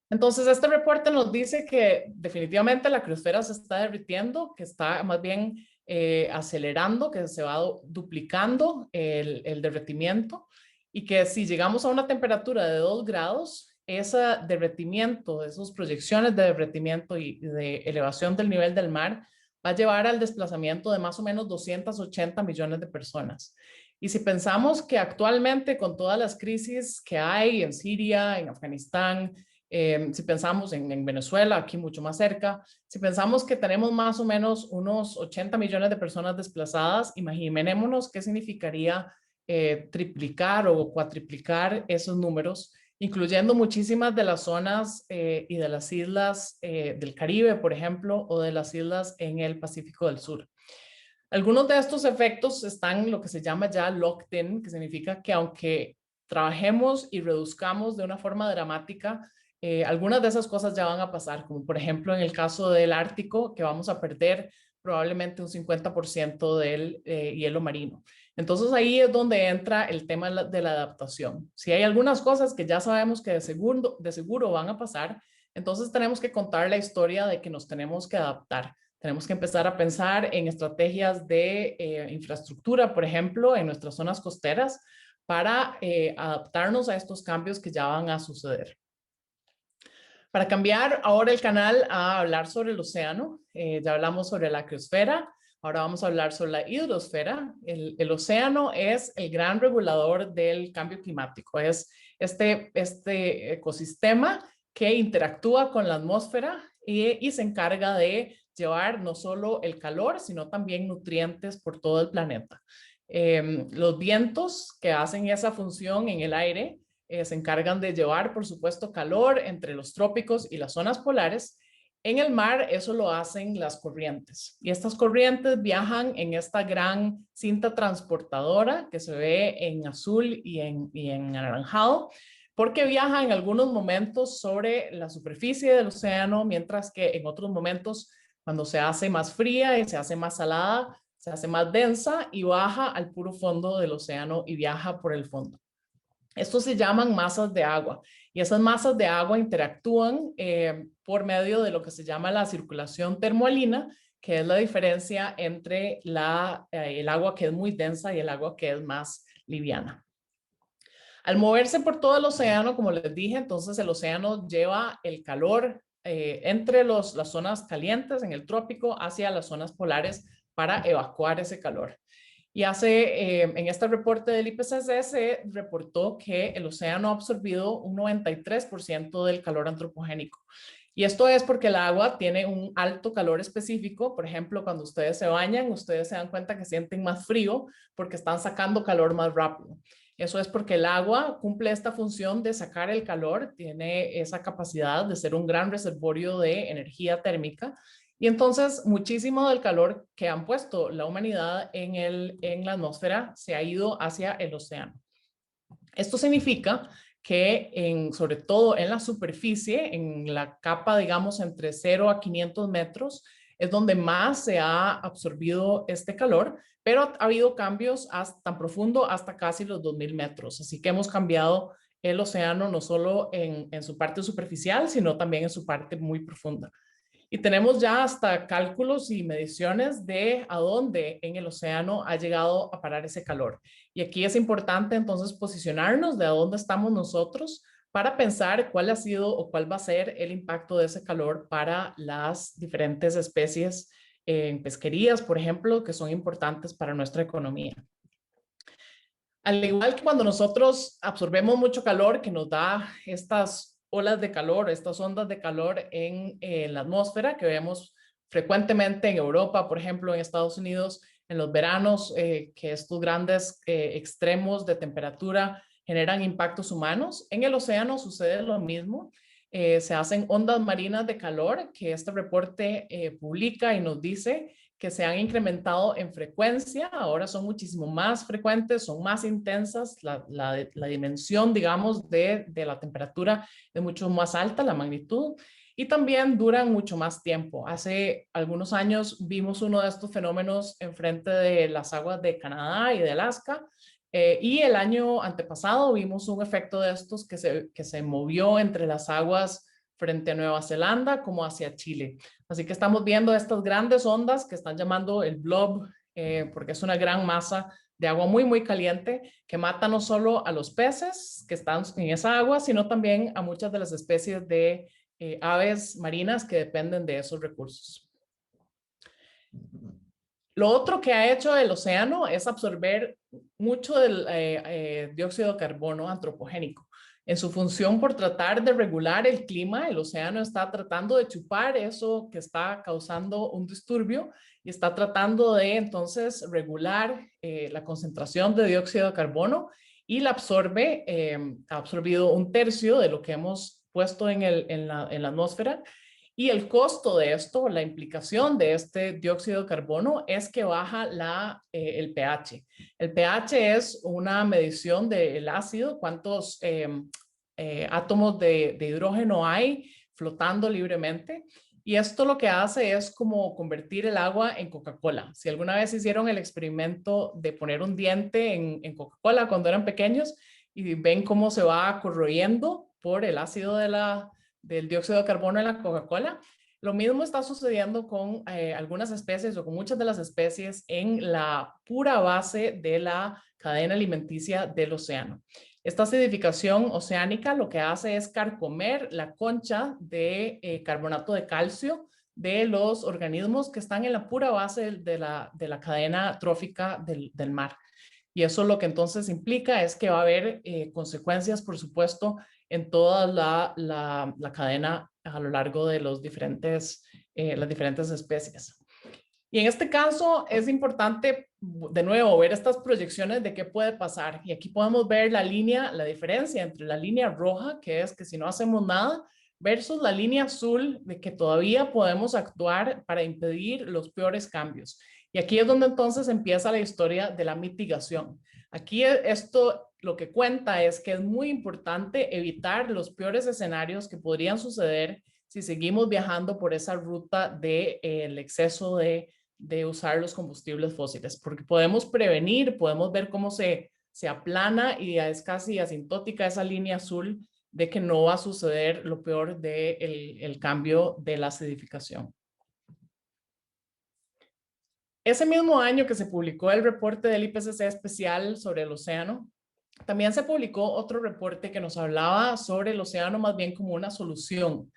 Entonces, este reporte nos dice que definitivamente la criosfera se está derritiendo, que está más bien acelerando, que se va duplicando el derretimiento, y que si llegamos a una temperatura de 2 grados, ese derretimiento, esas proyecciones de derretimiento y de elevación del nivel del mar va a llevar al desplazamiento de más o menos 280 millones de personas. Y si pensamos que actualmente con todas las crisis que hay en Siria, en Afganistán, si pensamos en Venezuela, aquí mucho más cerca, si pensamos que tenemos más o menos unos 80 millones de personas desplazadas, imaginémonos qué significaría triplicar o cuatriplicar esos números, incluyendo muchísimas de las zonas y de las islas del Caribe, por ejemplo, o de las islas en el Pacífico del Sur. Algunos de estos efectos están lo que se llama ya locked in, que significa que aunque trabajemos y reduzcamos de una forma dramática, algunas de esas cosas ya van a pasar, como por ejemplo en el caso del Ártico, que vamos a perder probablemente un 50% del hielo marino. Entonces ahí es donde entra el tema de la adaptación. Si hay algunas cosas que ya sabemos que de seguro van a pasar, entonces tenemos que contar la historia de que nos tenemos que adaptar. Tenemos que empezar a pensar en estrategias de infraestructura, por ejemplo, en nuestras zonas costeras, para adaptarnos a estos cambios que ya van a suceder. Para cambiar ahora el canal a hablar sobre el océano, ya hablamos sobre la criosfera, ahora vamos a hablar sobre la hidrosfera. El océano es el gran regulador del cambio climático, es este ecosistema que interactúa con la atmósfera y se encarga de llevar no solo el calor, sino también nutrientes por todo el planeta. Los vientos que hacen esa función en el aire se encargan de llevar, por supuesto, calor entre los trópicos y las zonas polares, En el mar eso lo hacen las corrientes y estas corrientes viajan en esta gran cinta transportadora que se ve en azul y en anaranjado, porque viaja en algunos momentos sobre la superficie del océano, mientras que en otros momentos, cuando se hace más fría y se hace más salada, se hace más densa y baja al puro fondo del océano y viaja por el fondo. Estos se llaman masas de agua y esas masas de agua interactúan por medio de lo que se llama la circulación termoalina, que es la diferencia entre el agua que es muy densa y el agua que es más liviana. Al moverse por todo el océano, como les dije, entonces el océano lleva el calor entre las zonas calientes en el trópico hacia las zonas polares para evacuar ese calor. Y en este reporte del IPCC se reportó que el océano ha absorbido un 93% del calor antropogénico. Y esto es porque el agua tiene un alto calor específico. Por ejemplo, cuando ustedes se bañan, ustedes se dan cuenta que sienten más frío porque están sacando calor más rápido. Eso es porque el agua cumple esta función de sacar el calor, tiene esa capacidad de ser un gran reservorio de energía térmica. Y entonces muchísimo del calor que han puesto la humanidad en la atmósfera se ha ido hacia el océano. Esto significa que sobre todo en la superficie, en la capa, digamos, entre 0 a 500 metros, es donde más se ha absorbido este calor, pero ha habido cambios tan profundo hasta casi los 2000 metros. Así que hemos cambiado el océano no solo en su parte superficial, sino también en su parte muy profunda. Y tenemos ya hasta cálculos y mediciones de a dónde en el océano ha llegado a parar ese calor. Y aquí es importante entonces posicionarnos de a dónde estamos nosotros para pensar cuál ha sido o cuál va a ser el impacto de ese calor para las diferentes especies en pesquerías, por ejemplo, que son importantes para nuestra economía. Al igual que cuando nosotros absorbemos mucho calor que nos da estas olas de calor, estas ondas de calor en la atmósfera que vemos frecuentemente en Europa, por ejemplo, en Estados Unidos, en los veranos, que estos grandes extremos de temperatura generan impactos humanos. En el océano sucede lo mismo. Se hacen ondas marinas de calor que este reporte publica y nos dice que se han incrementado en frecuencia, ahora son muchísimo más frecuentes, son más intensas, la dimensión, digamos, de la temperatura es mucho más alta, la magnitud, y también duran mucho más tiempo. Hace algunos años vimos uno de estos fenómenos enfrente de las aguas de Canadá y de Alaska, y el año antepasado vimos un efecto de estos que se movió entre las aguas frente a Nueva Zelanda como hacia Chile. Así que estamos viendo estas grandes ondas que están llamando el blob, porque es una gran masa de agua muy, muy caliente que mata no solo a los peces que están en esa agua, sino también a muchas de las especies de aves marinas que dependen de esos recursos. Lo otro que ha hecho el océano es absorber mucho del dióxido de carbono antropogénico. En su función por tratar de regular el clima, el océano está tratando de chupar eso que está causando un disturbio y está tratando de entonces regular la concentración de dióxido de carbono y la absorbe, ha absorbido 1/3 de lo que hemos puesto en la atmósfera. Y el costo de esto, la implicación de este dióxido de carbono es que baja el pH. El pH es una medición del ácido, cuántos átomos de hidrógeno hay flotando libremente. Y esto lo que hace es como convertir el agua en Coca-Cola. Si alguna vez hicieron el experimento de poner un diente en Coca-Cola cuando eran pequeños y ven cómo se va corroyendo por el ácido del dióxido de carbono en la Coca-Cola. Lo mismo está sucediendo con algunas especies o con muchas de las especies en la pura base de la cadena alimenticia del océano. Esta acidificación oceánica lo que hace es carcomer la concha de carbonato de calcio de los organismos que están en la pura base de la cadena trófica del mar. Y eso lo que entonces implica es que va a haber consecuencias, por supuesto, en toda la cadena a lo largo de las diferentes especies. Y en este caso es importante, de nuevo, ver estas proyecciones de qué puede pasar. Y aquí podemos ver la diferencia entre la línea roja, que es que si no hacemos nada, versus la línea azul de que todavía podemos actuar para impedir los peores cambios. Y aquí es donde entonces empieza la historia de la mitigación. Aquí esto lo que cuenta es que es muy importante evitar los peores escenarios que podrían suceder si seguimos viajando por esa ruta del exceso de usar los combustibles fósiles, porque podemos prevenir, podemos ver cómo se aplana y es casi asintótica esa línea azul de que no va a suceder lo peor del cambio de la acidificación. Ese mismo año que se publicó el reporte del IPCC especial sobre el océano, también se publicó otro reporte que nos hablaba sobre el océano más bien como una solución.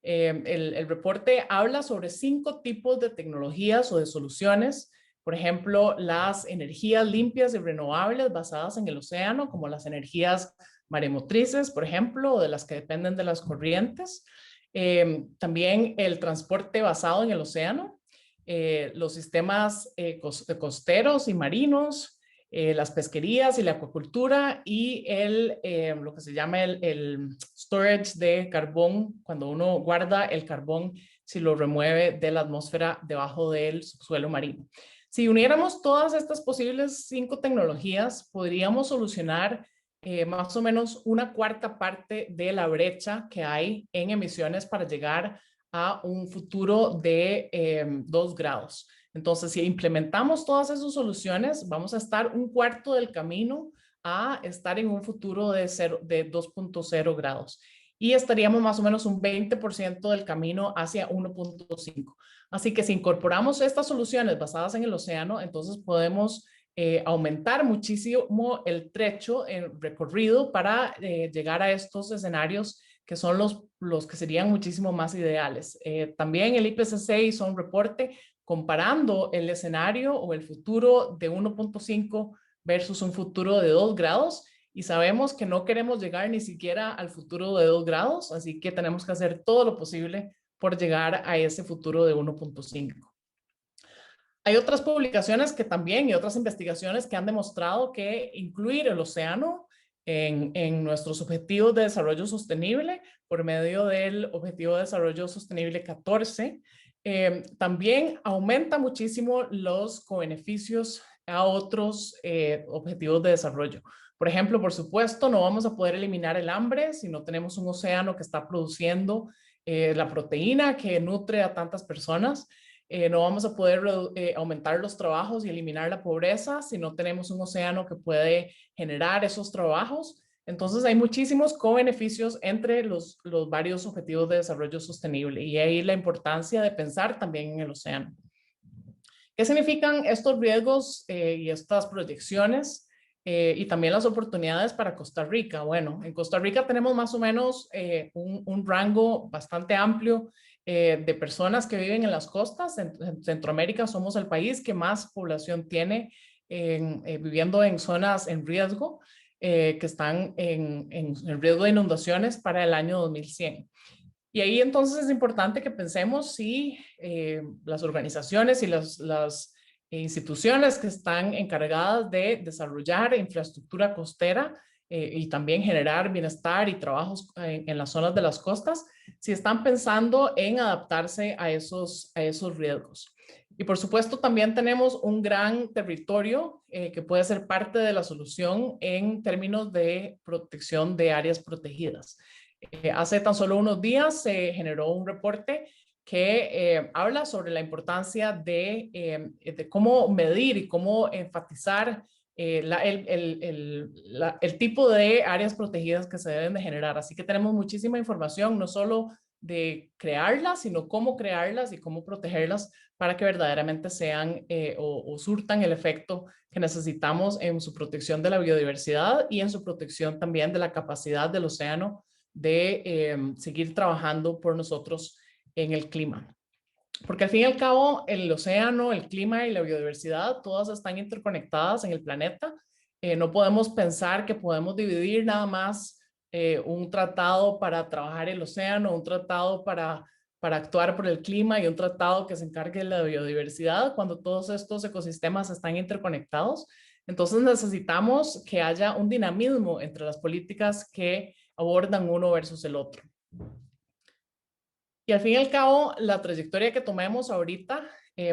El reporte habla sobre 5 tipos de tecnologías o de soluciones, por ejemplo, las energías limpias y renovables basadas en el océano, como las energías maremotrices, por ejemplo, o de las que dependen de las corrientes. También el transporte basado en el océano, los sistemas costeros y marinos, las pesquerías y la acuacultura y lo que se llama el storage de carbón, cuando uno guarda el carbón si lo remueve de la atmósfera debajo del subsuelo marino. Si uniéramos todas estas posibles 5 tecnologías, podríamos solucionar más o menos una cuarta parte de la brecha que hay en emisiones para llegar a un futuro de 2 grados. Entonces, si implementamos todas esas soluciones, vamos a estar un cuarto del camino a estar en un futuro de 2.0 grados. Y estaríamos más o menos un 20% del camino hacia 1.5. Así que si incorporamos estas soluciones basadas en el océano, entonces podemos aumentar muchísimo el trecho recorrido para llegar a estos escenarios que son los que serían muchísimo más ideales. También el IPCC hizo un reporte comparando el escenario o el futuro de 1.5 versus un futuro de 2 grados y sabemos que no queremos llegar ni siquiera al futuro de 2 grados, así que tenemos que hacer todo lo posible por llegar a ese futuro de 1.5. Hay otras publicaciones que también y otras investigaciones que han demostrado que incluir el océano en nuestros objetivos de desarrollo sostenible por medio del Objetivo de Desarrollo Sostenible 14 también aumenta muchísimo los cobeneficios a otros objetivos de desarrollo. Por ejemplo, por supuesto, no vamos a poder eliminar el hambre si no tenemos un océano que está produciendo la proteína que nutre a tantas personas. No vamos a poder aumentar los trabajos y eliminar la pobreza si no tenemos un océano que puede generar esos trabajos. Entonces hay muchísimos co-beneficios entre los varios objetivos de desarrollo sostenible y ahí la importancia de pensar también en el océano. ¿Qué significan estos riesgos y estas proyecciones y también las oportunidades para Costa Rica? Bueno, en Costa Rica tenemos más o menos un rango bastante amplio de personas que viven en las costas. En Centroamérica somos el país que más población tiene viviendo en zonas en riesgo, que están en riesgo de inundaciones para el año 2100. Y ahí entonces es importante que pensemos si las organizaciones y las instituciones que están encargadas de desarrollar infraestructura costera y también generar bienestar y trabajos en las zonas de las costas, si están pensando en adaptarse a esos riesgos. Y por supuesto también tenemos un gran territorio que puede ser parte de la solución en términos de protección de áreas protegidas. Hace tan solo unos días se generó un reporte que habla sobre la importancia de cómo medir y cómo enfatizar el tipo de áreas protegidas que se deben de generar. Así que tenemos muchísima información, no solo de crearlas, sino cómo crearlas y cómo protegerlas para que verdaderamente sean o surtan el efecto que necesitamos en su protección de la biodiversidad y en su protección también de la capacidad del océano de seguir trabajando por nosotros en el clima. Porque al fin y al cabo, el océano, el clima y la biodiversidad, todas están interconectadas en el planeta. No podemos pensar que podemos dividir nada más un tratado para trabajar el océano, un tratado para actuar por el clima y un tratado que se encargue de la biodiversidad cuando todos estos ecosistemas están interconectados. Entonces necesitamos que haya un dinamismo entre las políticas que abordan uno versus el otro. Y al fin y al cabo, la trayectoria que tomemos ahorita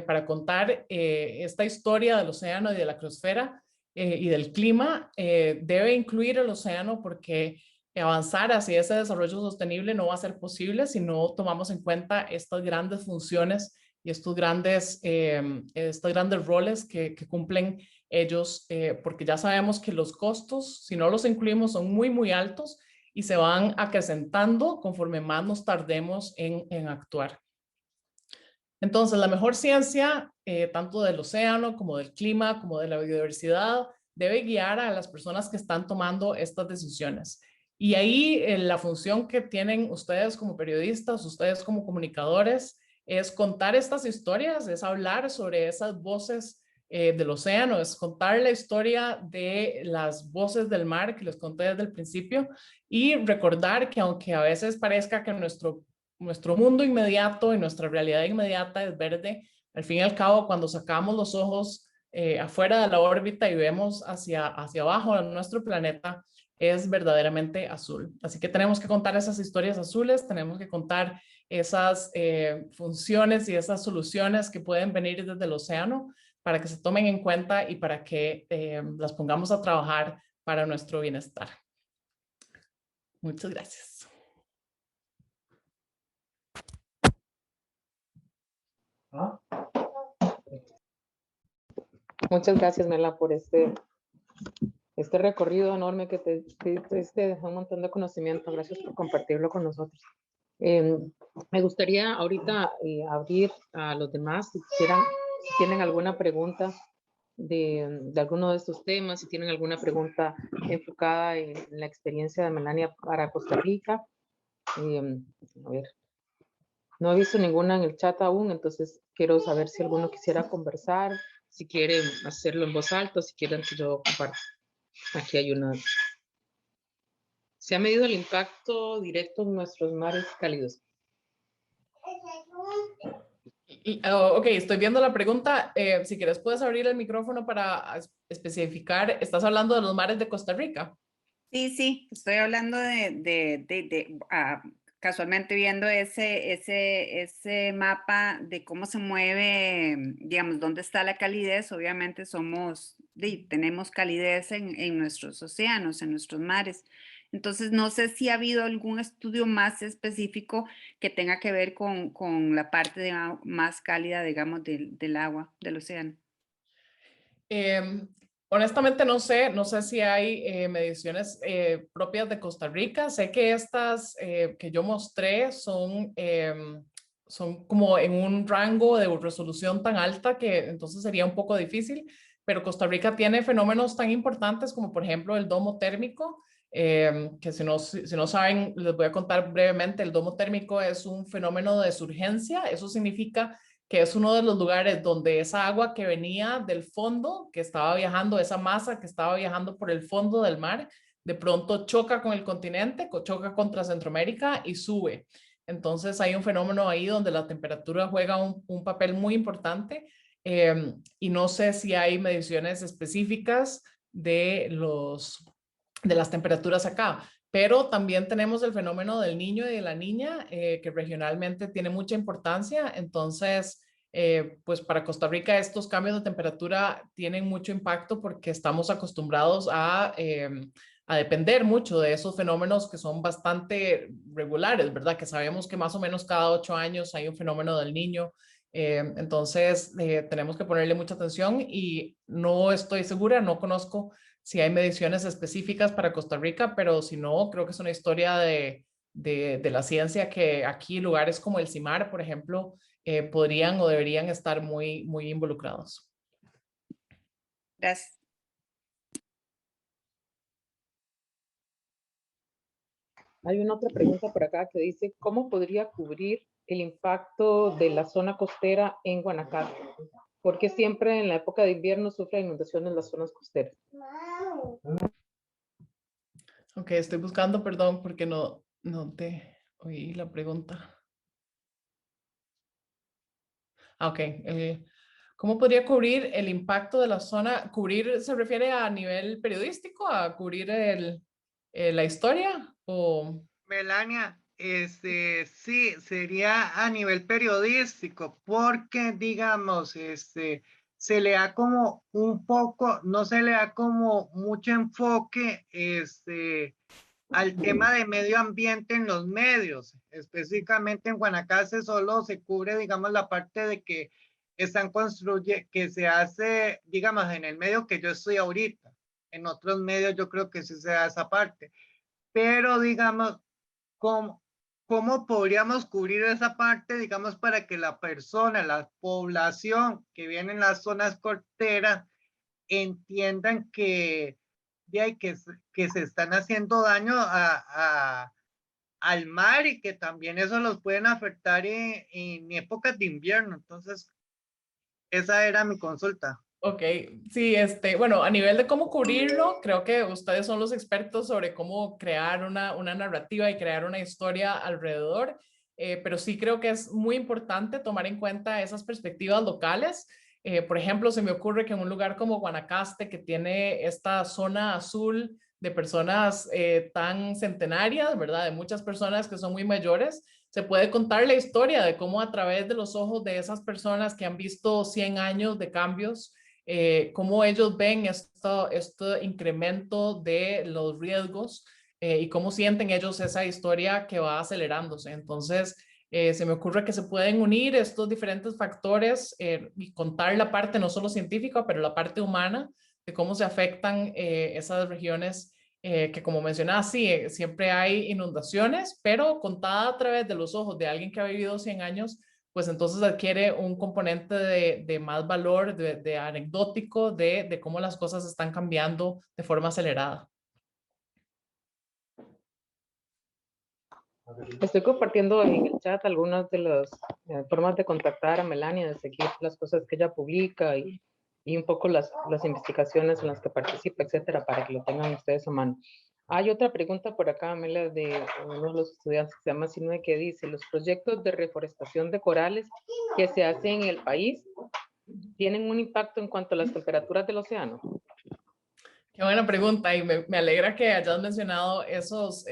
para contar esta historia del océano y de la criosfera y del clima debe incluir el océano, porque avanzar hacia ese desarrollo sostenible no va a ser posible si no tomamos en cuenta estas grandes funciones y estos grandes roles que cumplen ellos, porque ya sabemos que los costos, si no los incluimos, son muy, muy altos y se van acrecentando conforme más nos tardemos en actuar. Entonces, la mejor ciencia, tanto del océano como del clima, como de la biodiversidad, debe guiar a las personas que están tomando estas decisiones. Y ahí la función que tienen ustedes como periodistas, ustedes como comunicadores, es contar estas historias, es hablar sobre esas voces del océano, es contar la historia de las voces del mar que les conté desde el principio, y recordar que aunque a veces parezca que nuestro mundo inmediato y nuestra realidad inmediata es verde, al fin y al cabo, cuando sacamos los ojos afuera de la órbita y vemos hacia abajo de nuestro planeta, es verdaderamente azul. Así que tenemos que contar esas historias azules, tenemos que contar esas funciones y esas soluciones que pueden venir desde el océano para que se tomen en cuenta y para que las pongamos a trabajar para nuestro bienestar. Muchas gracias. Muchas gracias, Mela, por este recorrido enorme que te diste, un montón de conocimiento. Gracias por compartirlo con nosotros. Me gustaría ahorita abrir a los demás, si tienen alguna pregunta de alguno de estos temas, si tienen alguna pregunta enfocada en la experiencia de Melania para Costa Rica. A ver, no he visto ninguna en el chat aún, entonces quiero saber si alguno quisiera conversar, si quieren hacerlo en voz alta, si quieren que yo comparta. Aquí hay una. ¿Se ha medido el impacto directo en nuestros mares cálidos? Ok, estoy viendo la pregunta. Si quieres, puedes abrir el micrófono para especificar. ¿Estás hablando de los mares de Costa Rica? Sí, sí, estoy hablando casualmente viendo ese mapa de cómo se mueve, digamos, dónde está la calidez. Obviamente tenemos calidez en nuestros océanos, en nuestros mares. Entonces, no sé si ha habido algún estudio más específico que tenga que ver con la parte más cálida, digamos, del agua, del océano. Honestamente no sé si hay mediciones propias de Costa Rica. Sé que estas que yo mostré son como en un rango de resolución tan alta que entonces sería un poco difícil, pero Costa Rica tiene fenómenos tan importantes como por ejemplo el domo térmico, que si no saben, les voy a contar brevemente. El domo térmico es un fenómeno de surgencia. Eso significa que es uno de los lugares donde esa agua que venía del fondo, que estaba viajando, esa masa que estaba viajando por el fondo del mar, de pronto choca con el continente, choca contra Centroamérica y sube. Entonces hay un fenómeno ahí donde la temperatura juega un papel muy importante, y no sé si hay mediciones específicas de las temperaturas acá. Pero también tenemos el fenómeno del niño y de la niña, que regionalmente tiene mucha importancia. Entonces, pues para Costa Rica estos cambios de temperatura tienen mucho impacto porque estamos acostumbrados a depender mucho de esos fenómenos que son bastante regulares, ¿verdad? Que sabemos que más o menos cada 8 años hay un fenómeno del niño. Entonces, tenemos que ponerle mucha atención y no estoy segura, no conozco si hay mediciones específicas para Costa Rica, pero si no, creo que es una historia de la ciencia que aquí lugares como el CIMAR, por ejemplo, podrían o deberían estar muy, muy involucrados. Gracias. Hay una otra pregunta por acá que dice, ¿cómo podría cubrir el impacto de la zona costera en Guanacaste? ¿Por qué siempre en la época de invierno sufre inundaciones en las zonas costeras? Ok, estoy buscando, perdón, porque no te oí la pregunta. Ok, ¿cómo podría cubrir el impacto de la zona? ¿Cubrir se refiere a nivel periodístico, a cubrir la historia? O... Melania, Sí, sería a nivel periodístico, porque digamos, se le da como un poco, no se le da como mucho enfoque, al tema de medio ambiente en los medios. Específicamente en Guanacaste solo se cubre, digamos, la parte de que que se hace, digamos, en el medio que yo estoy ahorita. En otros medios yo creo que sí se da esa parte. Pero, digamos, ¿cómo, cómo podríamos cubrir esa parte, digamos, para que la persona, la población que viene en las zonas costeras entiendan que se están haciendo daño al mar y que también eso los pueden afectar en épocas de invierno? Entonces, esa era mi consulta. Ok, sí, bueno, a nivel de cómo cubrirlo, creo que ustedes son los expertos sobre cómo crear una narrativa y crear una historia alrededor, pero sí creo que es muy importante tomar en cuenta esas perspectivas locales. Por ejemplo, se me ocurre que en un lugar como Guanacaste, que tiene esta zona azul de personas tan centenarias, ¿verdad? De muchas personas que son muy mayores, se puede contar la historia de cómo a través de los ojos de esas personas que han visto 100 años de cambios, cómo ellos ven este incremento de los riesgos y cómo sienten ellos esa historia que va acelerándose. Entonces, se me ocurre que se pueden unir estos diferentes factores y contar la parte no solo científica, pero la parte humana de cómo se afectan esas regiones que, como mencionaba, sí, siempre hay inundaciones, pero contada a través de los ojos de alguien que ha vivido 100 años, pues entonces adquiere un componente de más valor, de anecdótico, de cómo las cosas están cambiando de forma acelerada. Estoy compartiendo en el chat algunas de las formas de contactar a Melania, de seguir las cosas que ella publica y un poco las investigaciones en las que participa, etcétera, para que lo tengan ustedes a mano. Hay otra pregunta por acá, Mela, de uno de los estudiantes que se llama Sinue, que dice: ¿los proyectos de reforestación de corales que se hacen en el país tienen un impacto en cuanto a las temperaturas del océano? Qué buena pregunta, y me alegra que hayas mencionado esos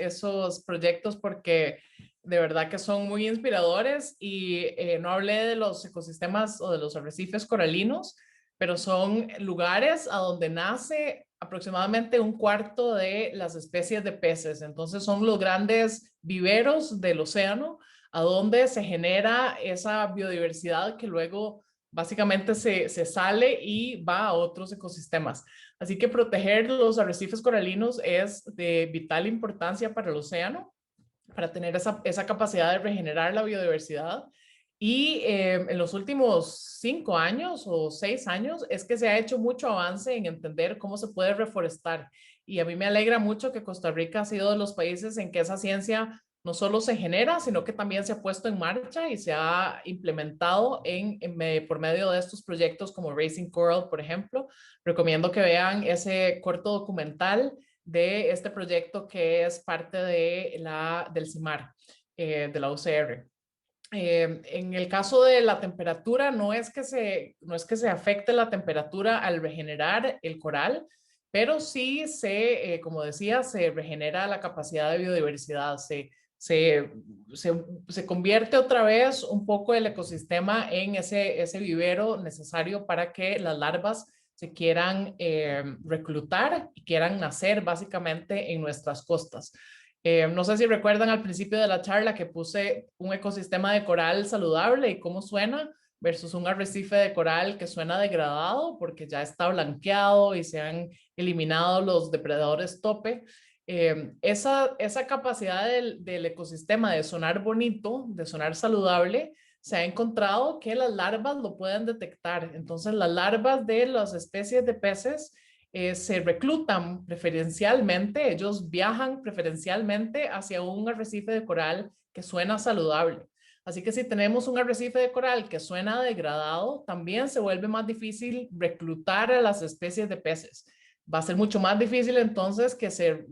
proyectos, porque de verdad que son muy inspiradores. Y no hablé de los ecosistemas o de los arrecifes coralinos, pero son lugares a donde nace aproximadamente un cuarto de las especies de peces. Entonces son los grandes viveros del océano a donde se genera esa biodiversidad que luego básicamente se sale y va a otros ecosistemas. Así que proteger los arrecifes coralinos es de vital importancia para el océano, para tener esa capacidad de regenerar la biodiversidad. Y en los últimos 5 años o 6 años es que se ha hecho mucho avance en entender cómo se puede reforestar. Y a mí me alegra mucho que Costa Rica ha sido de los países en que esa ciencia no solo se genera, sino que también se ha puesto en marcha y se ha implementado por medio de estos proyectos como Raising Coral, por ejemplo. Recomiendo que vean ese corto documental de este proyecto que es parte del CIMAR, de la UCR. En el caso de la temperatura, no es que se afecte la temperatura al regenerar el coral, pero sí como decía, se regenera la capacidad de biodiversidad, se convierte otra vez un poco el ecosistema en ese vivero necesario para que las larvas se quieran reclutar y quieran nacer básicamente en nuestras costas. No sé si recuerdan al principio de la charla que puse un ecosistema de coral saludable y cómo suena versus un arrecife de coral que suena degradado porque ya está blanqueado y se han eliminado los depredadores tope. Esa capacidad del ecosistema de sonar bonito, de sonar saludable, se ha encontrado que las larvas lo pueden detectar. Entonces, las larvas de las especies de peces se reclutan preferencialmente, ellos viajan preferencialmente hacia un arrecife de coral que suena saludable. Así que si tenemos un arrecife de coral que suena degradado, también se vuelve más difícil reclutar a las especies de peces. Va a ser mucho más difícil entonces que se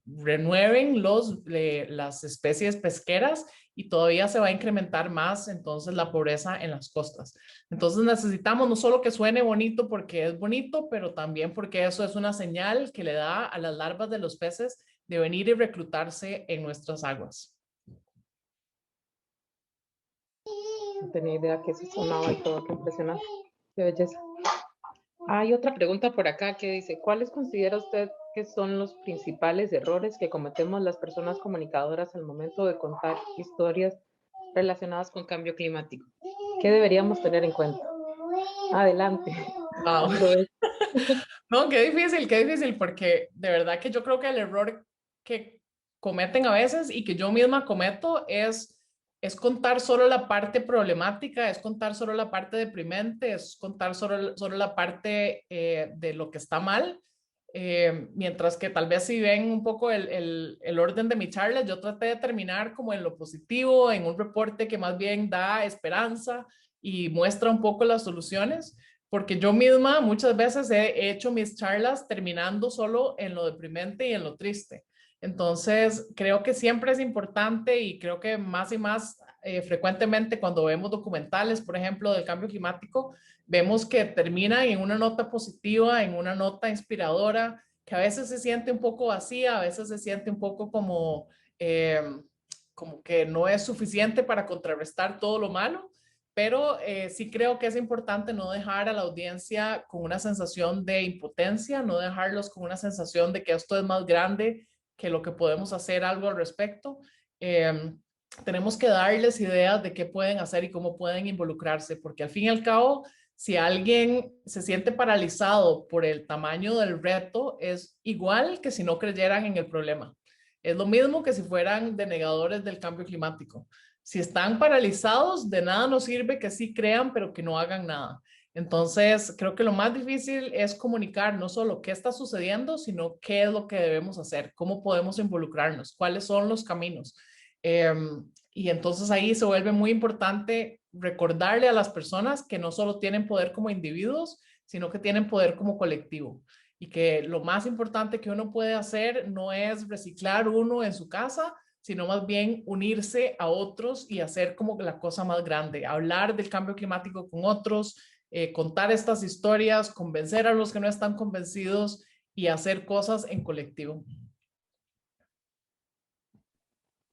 renueven las especies pesqueras, y todavía se va a incrementar más entonces la pobreza en las costas. Entonces necesitamos no solo que suene bonito porque es bonito, pero también porque eso es una señal que le da a las larvas de los peces de venir y reclutarse en nuestras aguas. No tenía idea que eso sonaba y todo, qué impresionante, qué belleza. Hay otra pregunta por acá que dice, ¿cuáles considera usted que son los principales errores que cometemos las personas comunicadoras al momento de contar historias relacionadas con cambio climático? ¿Qué deberíamos tener en cuenta? Adelante. Wow. No, qué difícil, porque de verdad que yo creo que el error que cometen a veces y que yo misma cometo es contar solo la parte problemática, es contar solo la parte deprimente, es contar solo la parte de lo que está mal. Mientras que tal vez si ven un poco el orden de mi charla, yo traté de terminar como en lo positivo, en un reporte que más bien da esperanza y muestra un poco las soluciones, porque yo misma muchas veces he hecho mis charlas terminando solo en lo deprimente y en lo triste. Entonces, creo que siempre es importante y creo que más y más frecuentemente cuando vemos documentales, por ejemplo, del cambio climático, vemos que terminan en una nota positiva, en una nota inspiradora, que a veces se siente un poco vacía, a veces se siente un poco como que no es suficiente para contrarrestar todo lo malo, pero sí creo que es importante no dejar a la audiencia con una sensación de impotencia, no dejarlos con una sensación de que esto es más grande que lo que podemos hacer algo al respecto. Tenemos que darles ideas de qué pueden hacer y cómo pueden involucrarse, porque al fin y al cabo, si alguien se siente paralizado por el tamaño del reto, es igual que si no creyeran en el problema. Es lo mismo que si fueran denegadores del cambio climático. Si están paralizados, de nada nos sirve que sí crean, pero que no hagan nada. Entonces, creo que lo más difícil es comunicar no solo qué está sucediendo, sino qué es lo que debemos hacer, cómo podemos involucrarnos, cuáles son los caminos. Y entonces ahí se vuelve muy importante recordarle a las personas que no solo tienen poder como individuos, sino que tienen poder como colectivo. Y que lo más importante que uno puede hacer no es reciclar uno en su casa, sino más bien unirse a otros y hacer como la cosa más grande, hablar del cambio climático con otros, contar estas historias, convencer a los que no están convencidos y hacer cosas en colectivo.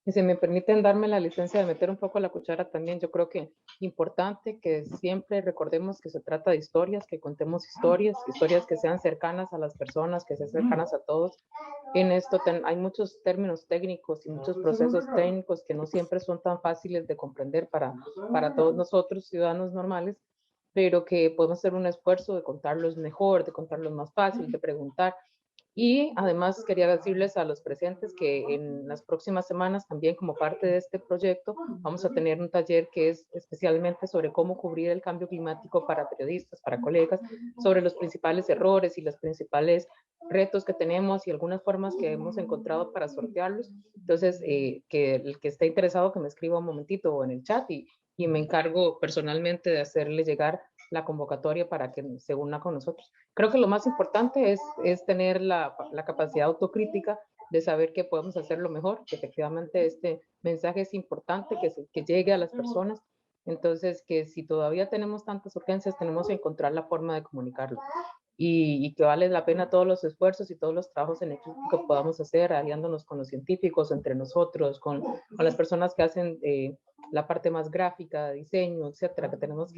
Y si me permiten darme la licencia de meter un poco la cuchara también, yo creo que importante que siempre recordemos que se trata de historias, que contemos historias, historias que sean cercanas a las personas, que sean cercanas a todos. En esto hay muchos términos técnicos y muchos procesos técnicos que no siempre son tan fáciles de comprender para todos nosotros, ciudadanos normales, pero que podemos hacer un esfuerzo de contarlos mejor, de contarlos más fácil, de preguntar. Y además quería decirles a los presentes que en las próximas semanas también como parte de este proyecto vamos a tener un taller que es especialmente sobre cómo cubrir el cambio climático para periodistas, para colegas, sobre los principales errores y los principales retos que tenemos y algunas formas que hemos encontrado para sortearlos. Entonces, que el que esté interesado que me escriba un momentito en el chat y me encargo personalmente de hacerle llegar la convocatoria para que se una con nosotros. Creo que lo más importante es tener la capacidad autocrítica de saber que podemos hacerlo mejor, que efectivamente este mensaje es importante, que llegue a las personas. Entonces, que si todavía tenemos tantas urgencias, tenemos que encontrar la forma de comunicarlo. Y que vale la pena todos los esfuerzos y todos los trabajos en equipo que podamos hacer, aliándonos con los científicos, entre nosotros, con las personas que hacen la parte más gráfica, diseño, etcétera, que tenemos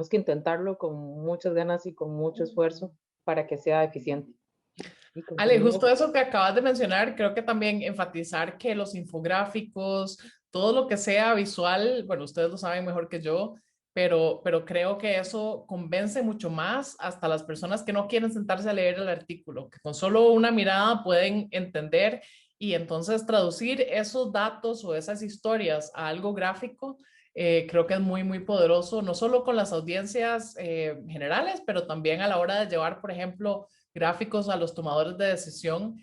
que intentarlo con muchas ganas y con mucho esfuerzo para que sea eficiente. Ale, justo eso que acabas de mencionar, creo que también enfatizar que los infográficos, todo lo que sea visual, bueno, ustedes lo saben mejor que yo, pero creo que eso convence mucho más hasta las personas que no quieren sentarse a leer el artículo, que con solo una mirada pueden entender y entonces traducir esos datos o esas historias a algo gráfico. Creo que es muy, muy poderoso, no solo con las audiencias generales, pero también a la hora de llevar, por ejemplo, gráficos a los tomadores de decisión.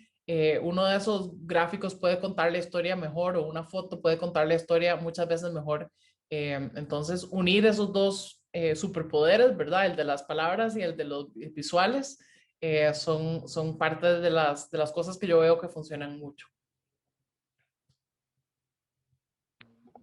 Uno de esos gráficos puede contar la historia mejor o una foto puede contar la historia muchas veces mejor. Entonces, unir esos dos superpoderes, ¿verdad? El de las palabras y el de los visuales, son parte de las cosas que yo veo que funcionan mucho.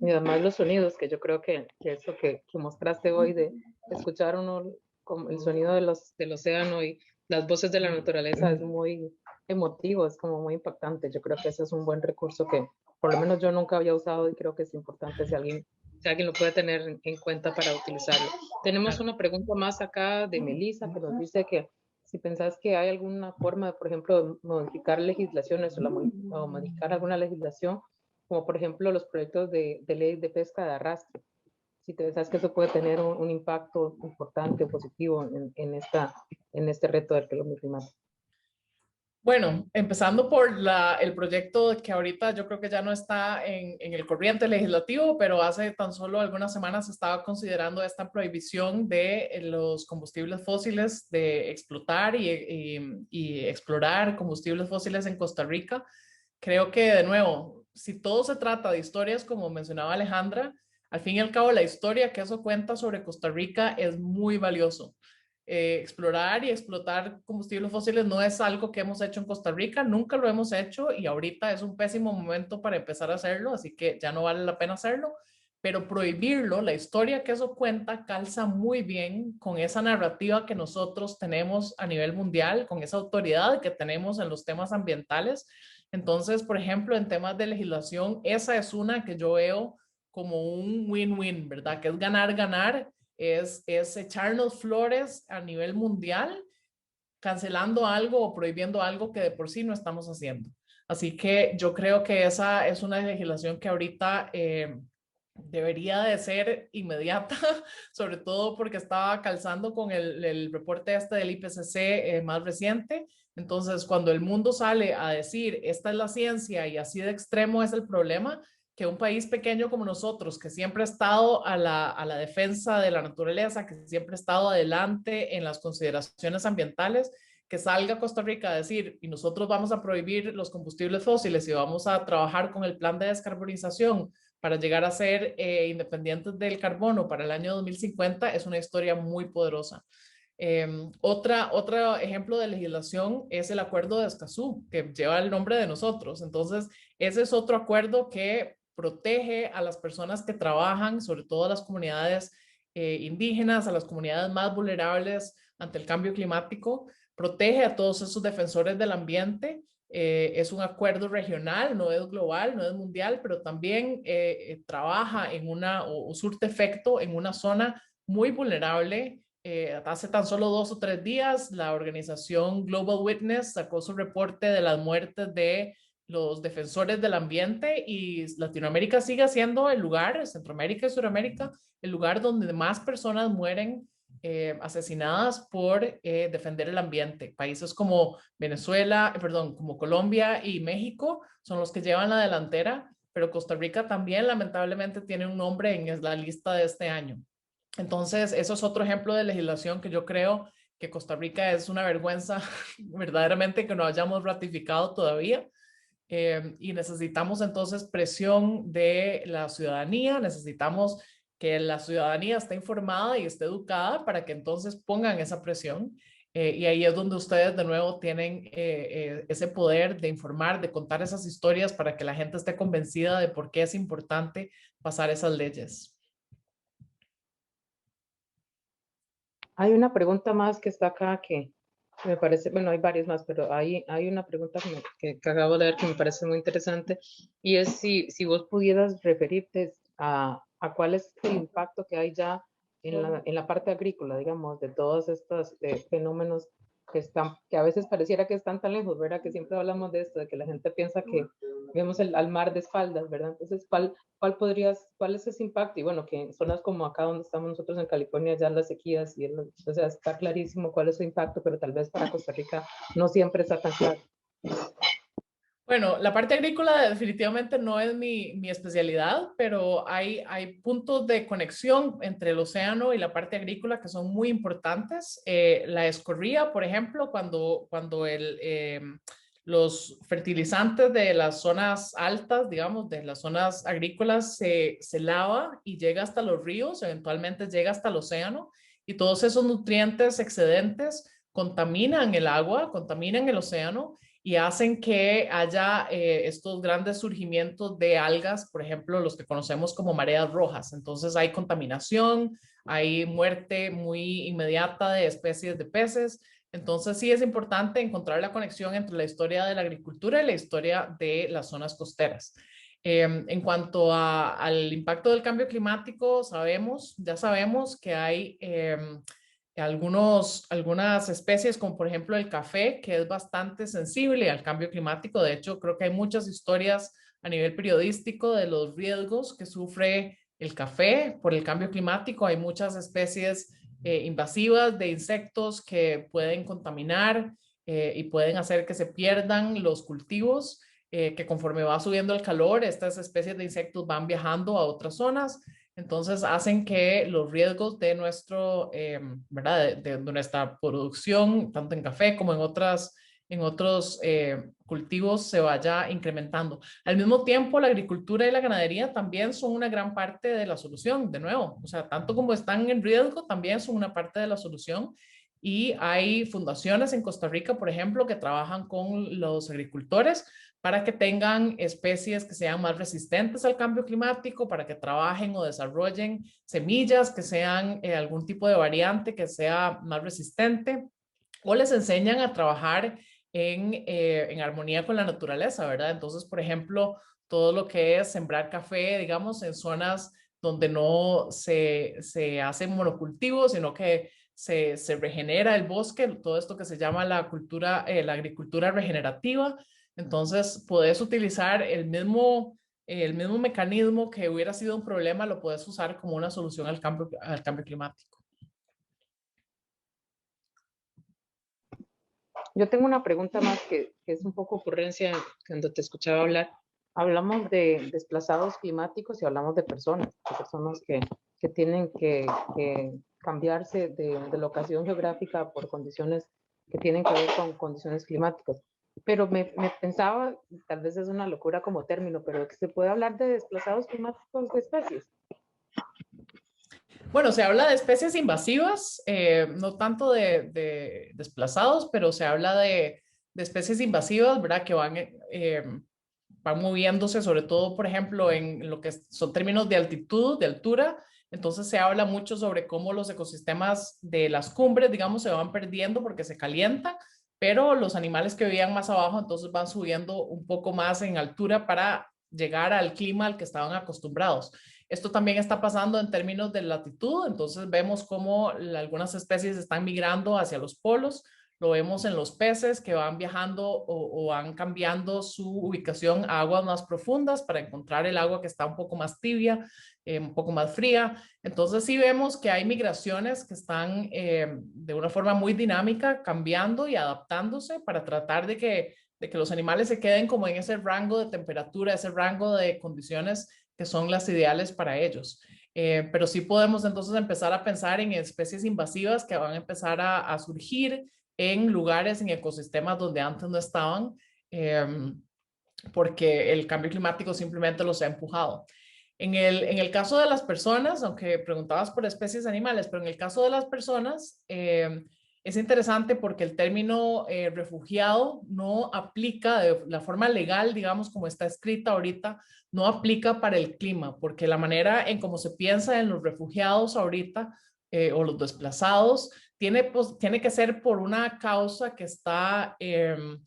Y además los sonidos, que yo creo que eso que mostraste hoy de escuchar uno como el sonido del océano y las voces de la naturaleza es muy emotivo, es como muy impactante. Yo creo que ese es un buen recurso que por lo menos yo nunca había usado y creo que es importante si alguien si alguien lo puede tener en cuenta para utilizarlo. Tenemos una pregunta más acá de Melissa, que nos dice que si pensás que hay alguna forma de, por ejemplo, de modificar legislaciones o modificar alguna legislación, como por ejemplo los proyectos de ley de pesca de arrastre. Si te pensás que eso puede tener un impacto importante o positivo en este reto del cambio climático. Bueno, empezando por el proyecto que ahorita yo creo que ya no está en el corriente legislativo, pero hace tan solo algunas semanas se estaba considerando esta prohibición de los combustibles fósiles, de explotar y explorar combustibles fósiles en Costa Rica. Creo que, de nuevo, si todo se trata de historias, como mencionaba Alejandra, al fin y al cabo la historia que eso cuenta sobre Costa Rica es muy valioso. Explorar y explotar combustibles fósiles no es algo que hemos hecho en Costa Rica, nunca lo hemos hecho y ahorita es un pésimo momento para empezar a hacerlo, así que ya no vale la pena hacerlo, pero prohibirlo, la historia que eso cuenta calza muy bien con esa narrativa que nosotros tenemos a nivel mundial, con esa autoridad que tenemos en los temas ambientales. Entonces, por ejemplo, en temas de legislación, esa es una que yo veo como un win-win, ¿verdad? Que es ganar, ganar, es echarnos flores a nivel mundial, cancelando algo o prohibiendo algo que de por sí no estamos haciendo. Así que yo creo que esa es una legislación que ahorita debería de ser inmediata, sobre todo porque estaba calzando con el reporte este del IPCC más reciente. Entonces, cuando el mundo sale a decir, esta es la ciencia y así de extremo es el problema, que un país pequeño como nosotros, que siempre ha estado a la defensa de la naturaleza, que siempre ha estado adelante en las consideraciones ambientales, que salga Costa Rica a decir, y nosotros vamos a prohibir los combustibles fósiles y vamos a trabajar con el plan de descarbonización para llegar a ser independientes del carbono para el año 2050, es una historia muy poderosa. Otro ejemplo de legislación es el acuerdo de Escazú, que lleva el nombre de nosotros. Entonces, ese es otro acuerdo que protege a las personas que trabajan, sobre todo a las comunidades indígenas, a las comunidades más vulnerables ante el cambio climático, protege a todos esos defensores del ambiente. Es un acuerdo regional, no es global, no es mundial, pero también trabaja en o surte efecto en una zona muy vulnerable. Hace tan solo 2 o 3 días, la organización Global Witness sacó su reporte de las muertes de los defensores del ambiente y Latinoamérica sigue siendo el lugar, Centroamérica y Sudamérica, el lugar donde más personas mueren asesinadas por defender el ambiente. Países como Venezuela, perdón, como Colombia y México son los que llevan la delantera, pero Costa Rica también lamentablemente tiene un nombre en la lista de este año. Entonces, eso es otro ejemplo de legislación que yo creo que Costa Rica es una vergüenza verdaderamente que no hayamos ratificado todavía. Y necesitamos entonces presión de la ciudadanía, necesitamos que la ciudadanía esté informada y esté educada para que entonces pongan esa presión. Y ahí es donde ustedes de nuevo tienen ese poder de informar, de contar esas historias para que la gente esté convencida de por qué es importante pasar esas leyes. Hay una pregunta más que está acá que me parece, bueno, hay varias más, pero hay una pregunta que acabo de ver que me parece muy interesante y es si vos pudieras referirte a cuál es el impacto que hay ya en la parte agrícola, digamos, de todos estos fenómenos que a veces pareciera que están tan lejos, ¿verdad? Que siempre hablamos de esto, de que la gente piensa que vemos al mar de espaldas, ¿verdad? Entonces, ¿cuál es ese impacto? Y bueno, que en zonas como acá donde estamos nosotros en California, ya las sequías, o sea, está clarísimo cuál es su impacto, pero tal vez para Costa Rica no siempre está tan claro. Bueno, la parte agrícola definitivamente no es mi especialidad, pero hay puntos de conexión entre el océano y la parte agrícola que son muy importantes. La escorría, por ejemplo, cuando los fertilizantes de las zonas altas, digamos, de las zonas agrícolas, se lava y llega hasta los ríos, eventualmente llega hasta el océano, y todos esos nutrientes excedentes contaminan el agua, contaminan el océano, y hacen que haya estos grandes surgimientos de algas, por ejemplo, los que conocemos como mareas rojas. Entonces hay contaminación, hay muerte muy inmediata de especies de peces. Entonces sí es importante encontrar la conexión entre la historia de la agricultura y la historia de las zonas costeras. En cuanto al impacto del cambio climático, ya sabemos que hay algunas especies, como por ejemplo el café, que es bastante sensible al cambio climático. De hecho, creo que hay muchas historias a nivel periodístico de los riesgos que sufre el café por el cambio climático. Hay muchas especies invasivas de insectos que pueden contaminar y pueden hacer que se pierdan los cultivos, que conforme va subiendo el calor, estas especies de insectos van viajando a otras zonas. Entonces hacen que los riesgos de ¿verdad? De nuestra producción, tanto en café como en otros cultivos, se vaya incrementando. Al mismo tiempo, la agricultura y la ganadería también son una gran parte de la solución, de nuevo. O sea, tanto como están en riesgo, también son una parte de la solución. Y hay fundaciones en Costa Rica, por ejemplo, que trabajan con los agricultores para que tengan especies que sean más resistentes al cambio climático, para que trabajen o desarrollen semillas que sean algún tipo de variante que sea más resistente, o les enseñan a trabajar en armonía con la naturaleza, ¿verdad? Entonces, por ejemplo, todo lo que es sembrar café, digamos, en zonas donde no se hacen monocultivos, sino que se regenera el bosque, todo esto que se llama la agricultura regenerativa. Entonces, puedes utilizar el mismo mecanismo que hubiera sido un problema, lo puedes usar como una solución al cambio climático. Yo tengo una pregunta más que es un poco ocurrencia cuando te escuchaba hablar. Hablamos de desplazados climáticos y hablamos de personas que tienen que cambiarse de locación geográfica por condiciones que tienen que ver con condiciones climáticas. Pero me pensaba, tal vez es una locura como término, pero que se puede hablar de desplazados climáticos de especies. Bueno, se habla de especies invasivas, no tanto de desplazados, pero se habla de especies invasivas, ¿verdad? Que van moviéndose, sobre todo, por ejemplo, en lo que son términos de altitud, de altura. Entonces se habla mucho sobre cómo los ecosistemas de las cumbres, digamos, se van perdiendo porque se calienta, pero los animales que vivían más abajo, entonces van subiendo un poco más en altura para llegar al clima al que estaban acostumbrados. Esto también está pasando en términos de latitud, entonces vemos cómo algunas especies están migrando hacia los polos, lo vemos en los peces que van viajando o van cambiando su ubicación a aguas más profundas para encontrar el agua que está un poco más tibia, un poco más fría. Entonces sí vemos que hay migraciones que están de una forma muy dinámica cambiando y adaptándose para tratar de que los animales se queden como en ese rango de temperatura, ese rango de condiciones que son las ideales para ellos. Pero sí podemos entonces empezar a pensar en especies invasivas que van a empezar a surgir en lugares, en ecosistemas donde antes no estaban, porque el cambio climático simplemente los ha empujado. En el caso de las personas, aunque preguntabas por especies animales, pero en el caso de las personas, es interesante porque el término refugiado no aplica de la forma legal, digamos, como está escrita ahorita, no aplica para el clima, porque la manera en cómo se piensa en los refugiados ahorita o los desplazados tiene que ser por una causa que está que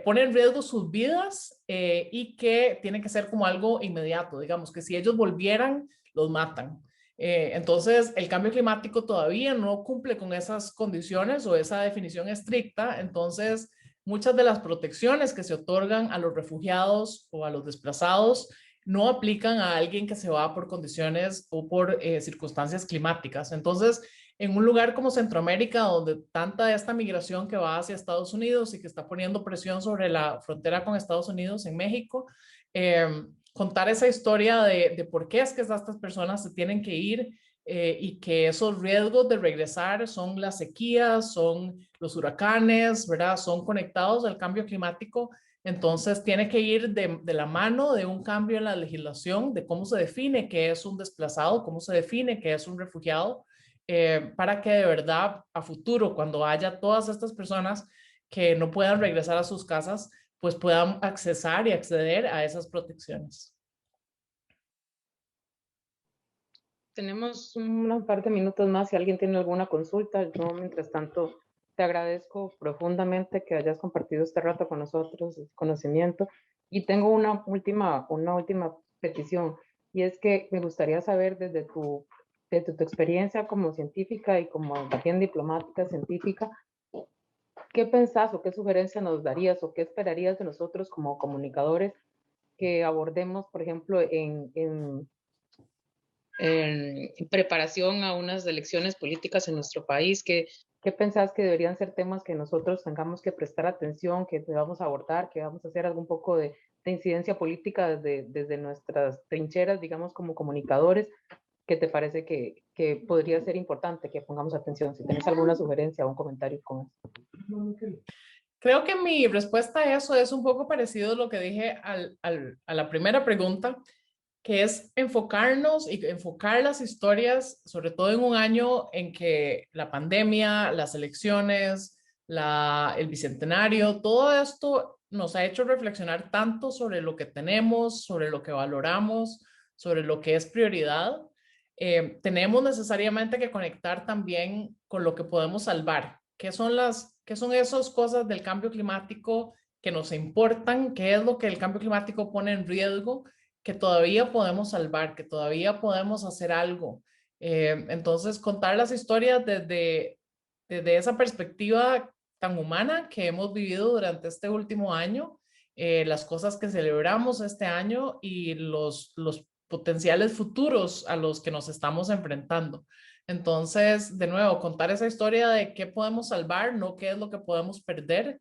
pone en riesgo sus vidas y que tiene que ser como algo inmediato, digamos, que si ellos volvieran, los matan. Entonces, el cambio climático todavía no cumple con esas condiciones o esa definición estricta, entonces muchas de las protecciones que se otorgan a los refugiados o a los desplazados no aplican a alguien que se va por condiciones o por circunstancias climáticas. Entonces, en un lugar como Centroamérica, donde tanta de esta migración que va hacia Estados Unidos y que está poniendo presión sobre la frontera con Estados Unidos en México, contar esa historia de por qué es que estas personas se tienen que ir y que esos riesgos de regresar son las sequías, son los huracanes, ¿verdad? Son conectados al cambio climático. Entonces, tiene que ir de la mano de un cambio en la legislación de cómo se define qué es un desplazado, cómo se define qué es un refugiado, para que de verdad a futuro, cuando haya todas estas personas que no puedan regresar a sus casas, pues puedan accesar y acceder a esas protecciones. Tenemos un par de minutos más si alguien tiene alguna consulta. Yo, mientras tanto, te agradezco profundamente que hayas compartido este rato con nosotros, este conocimiento. Y tengo una última petición, y es que me gustaría saber desde tu experiencia como científica y como también diplomática científica, ¿qué pensás o qué sugerencia nos darías o qué esperarías de nosotros como comunicadores que abordemos, por ejemplo, en preparación a unas elecciones políticas en nuestro país? ¿Qué pensás que deberían ser temas que nosotros tengamos que prestar atención, que debamos abordar, que vamos a hacer algún poco de incidencia política desde nuestras trincheras, digamos, como comunicadores? ¿Qué te parece que podría ser importante que pongamos atención? Si tienes alguna sugerencia o un comentario con eso. Creo que mi respuesta a eso es un poco parecido a lo que dije a la primera pregunta, que es enfocarnos y enfocar las historias, sobre todo en un año en que la pandemia, las elecciones, el bicentenario, todo esto nos ha hecho reflexionar tanto sobre lo que tenemos, sobre lo que valoramos, sobre lo que es prioridad. Tenemos necesariamente que conectar también con lo que podemos salvar. ¿Qué son esas cosas del cambio climático que nos importan? ¿Qué es lo que el cambio climático pone en riesgo, que todavía podemos salvar, que todavía podemos hacer algo? Entonces, contar las historias desde esa perspectiva tan humana que hemos vivido durante este último año, las cosas que celebramos este año y los potenciales futuros a los que nos estamos enfrentando. Entonces, de nuevo, contar esa historia de qué podemos salvar, no qué es lo que podemos perder,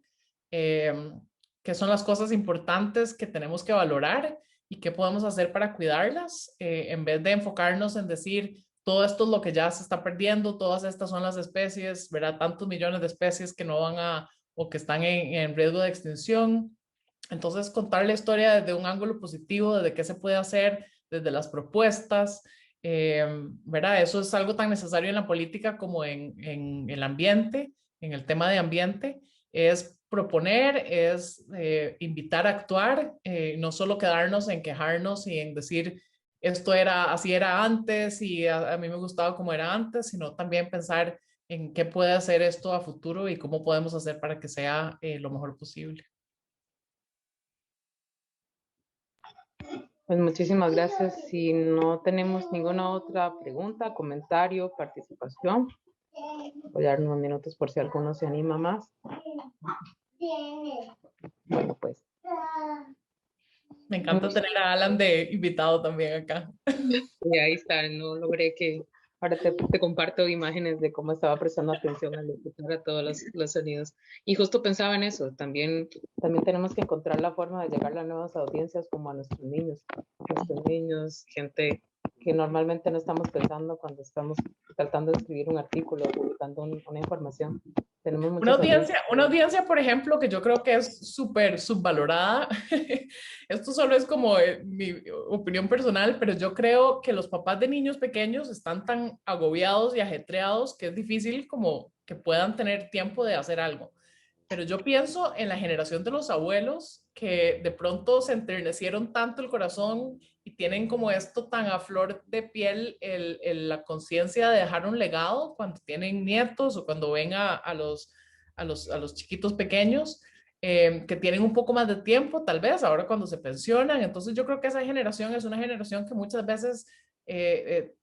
qué son las cosas importantes que tenemos que valorar y qué podemos hacer para cuidarlas, en vez de enfocarnos en decir, todo esto es lo que ya se está perdiendo, todas estas son las especies, ¿verdad? Tantos millones de especies que no van a, o que están en riesgo de extinción. Entonces, contar la historia desde un ángulo positivo, desde qué se puede hacer, desde las propuestas, ¿verdad? Eso es algo tan necesario en la política como en el ambiente, en el tema de ambiente, es proponer, es invitar a actuar, no solo quedarnos en quejarnos y en decir, esto era, así era antes y a mí me gustaba como era antes, sino también pensar en qué puede hacer esto a futuro y cómo podemos hacer para que sea lo mejor posible. Pues muchísimas gracias. Si no tenemos ninguna otra pregunta, comentario, participación, voy a dar unos minutos por si alguno se anima más. Bueno, pues. Me encanta tener a Alan de invitado también acá. Y ahí está, no logré que... Ahora te comparto imágenes de cómo estaba prestando atención al escuchar a todos los sonidos. Y justo pensaba en eso, también tenemos que encontrar la forma de llegar a nuevas audiencias como a nuestros niños, gente que normalmente no estamos pensando cuando estamos tratando de escribir un artículo o publicando una información. Tenemos una audiencia, por ejemplo, que yo creo que es súper subvalorada. Esto solo es como mi opinión personal, pero yo creo que los papás de niños pequeños están tan agobiados y ajetreados que es difícil como que puedan tener tiempo de hacer algo. Pero yo pienso en la generación de los abuelos que de pronto se enternecieron tanto el corazón y tienen como esto tan a flor de piel la conciencia de dejar un legado cuando tienen nietos o cuando ven a los chiquitos pequeños, que tienen un poco más de tiempo, tal vez ahora cuando se pensionan. Entonces yo creo que esa generación es una generación que muchas veces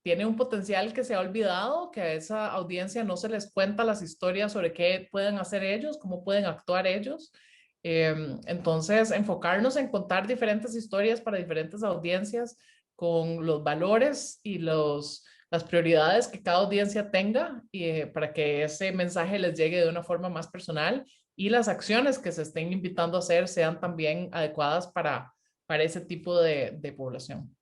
tiene un potencial que se ha olvidado, que a esa audiencia no se les cuenta las historias sobre qué pueden hacer ellos, cómo pueden actuar ellos. Entonces, enfocarnos en contar diferentes historias para diferentes audiencias con los valores y las prioridades que cada audiencia tenga, y, para que ese mensaje les llegue de una forma más personal y las acciones que se estén invitando a hacer sean también adecuadas para ese tipo de población.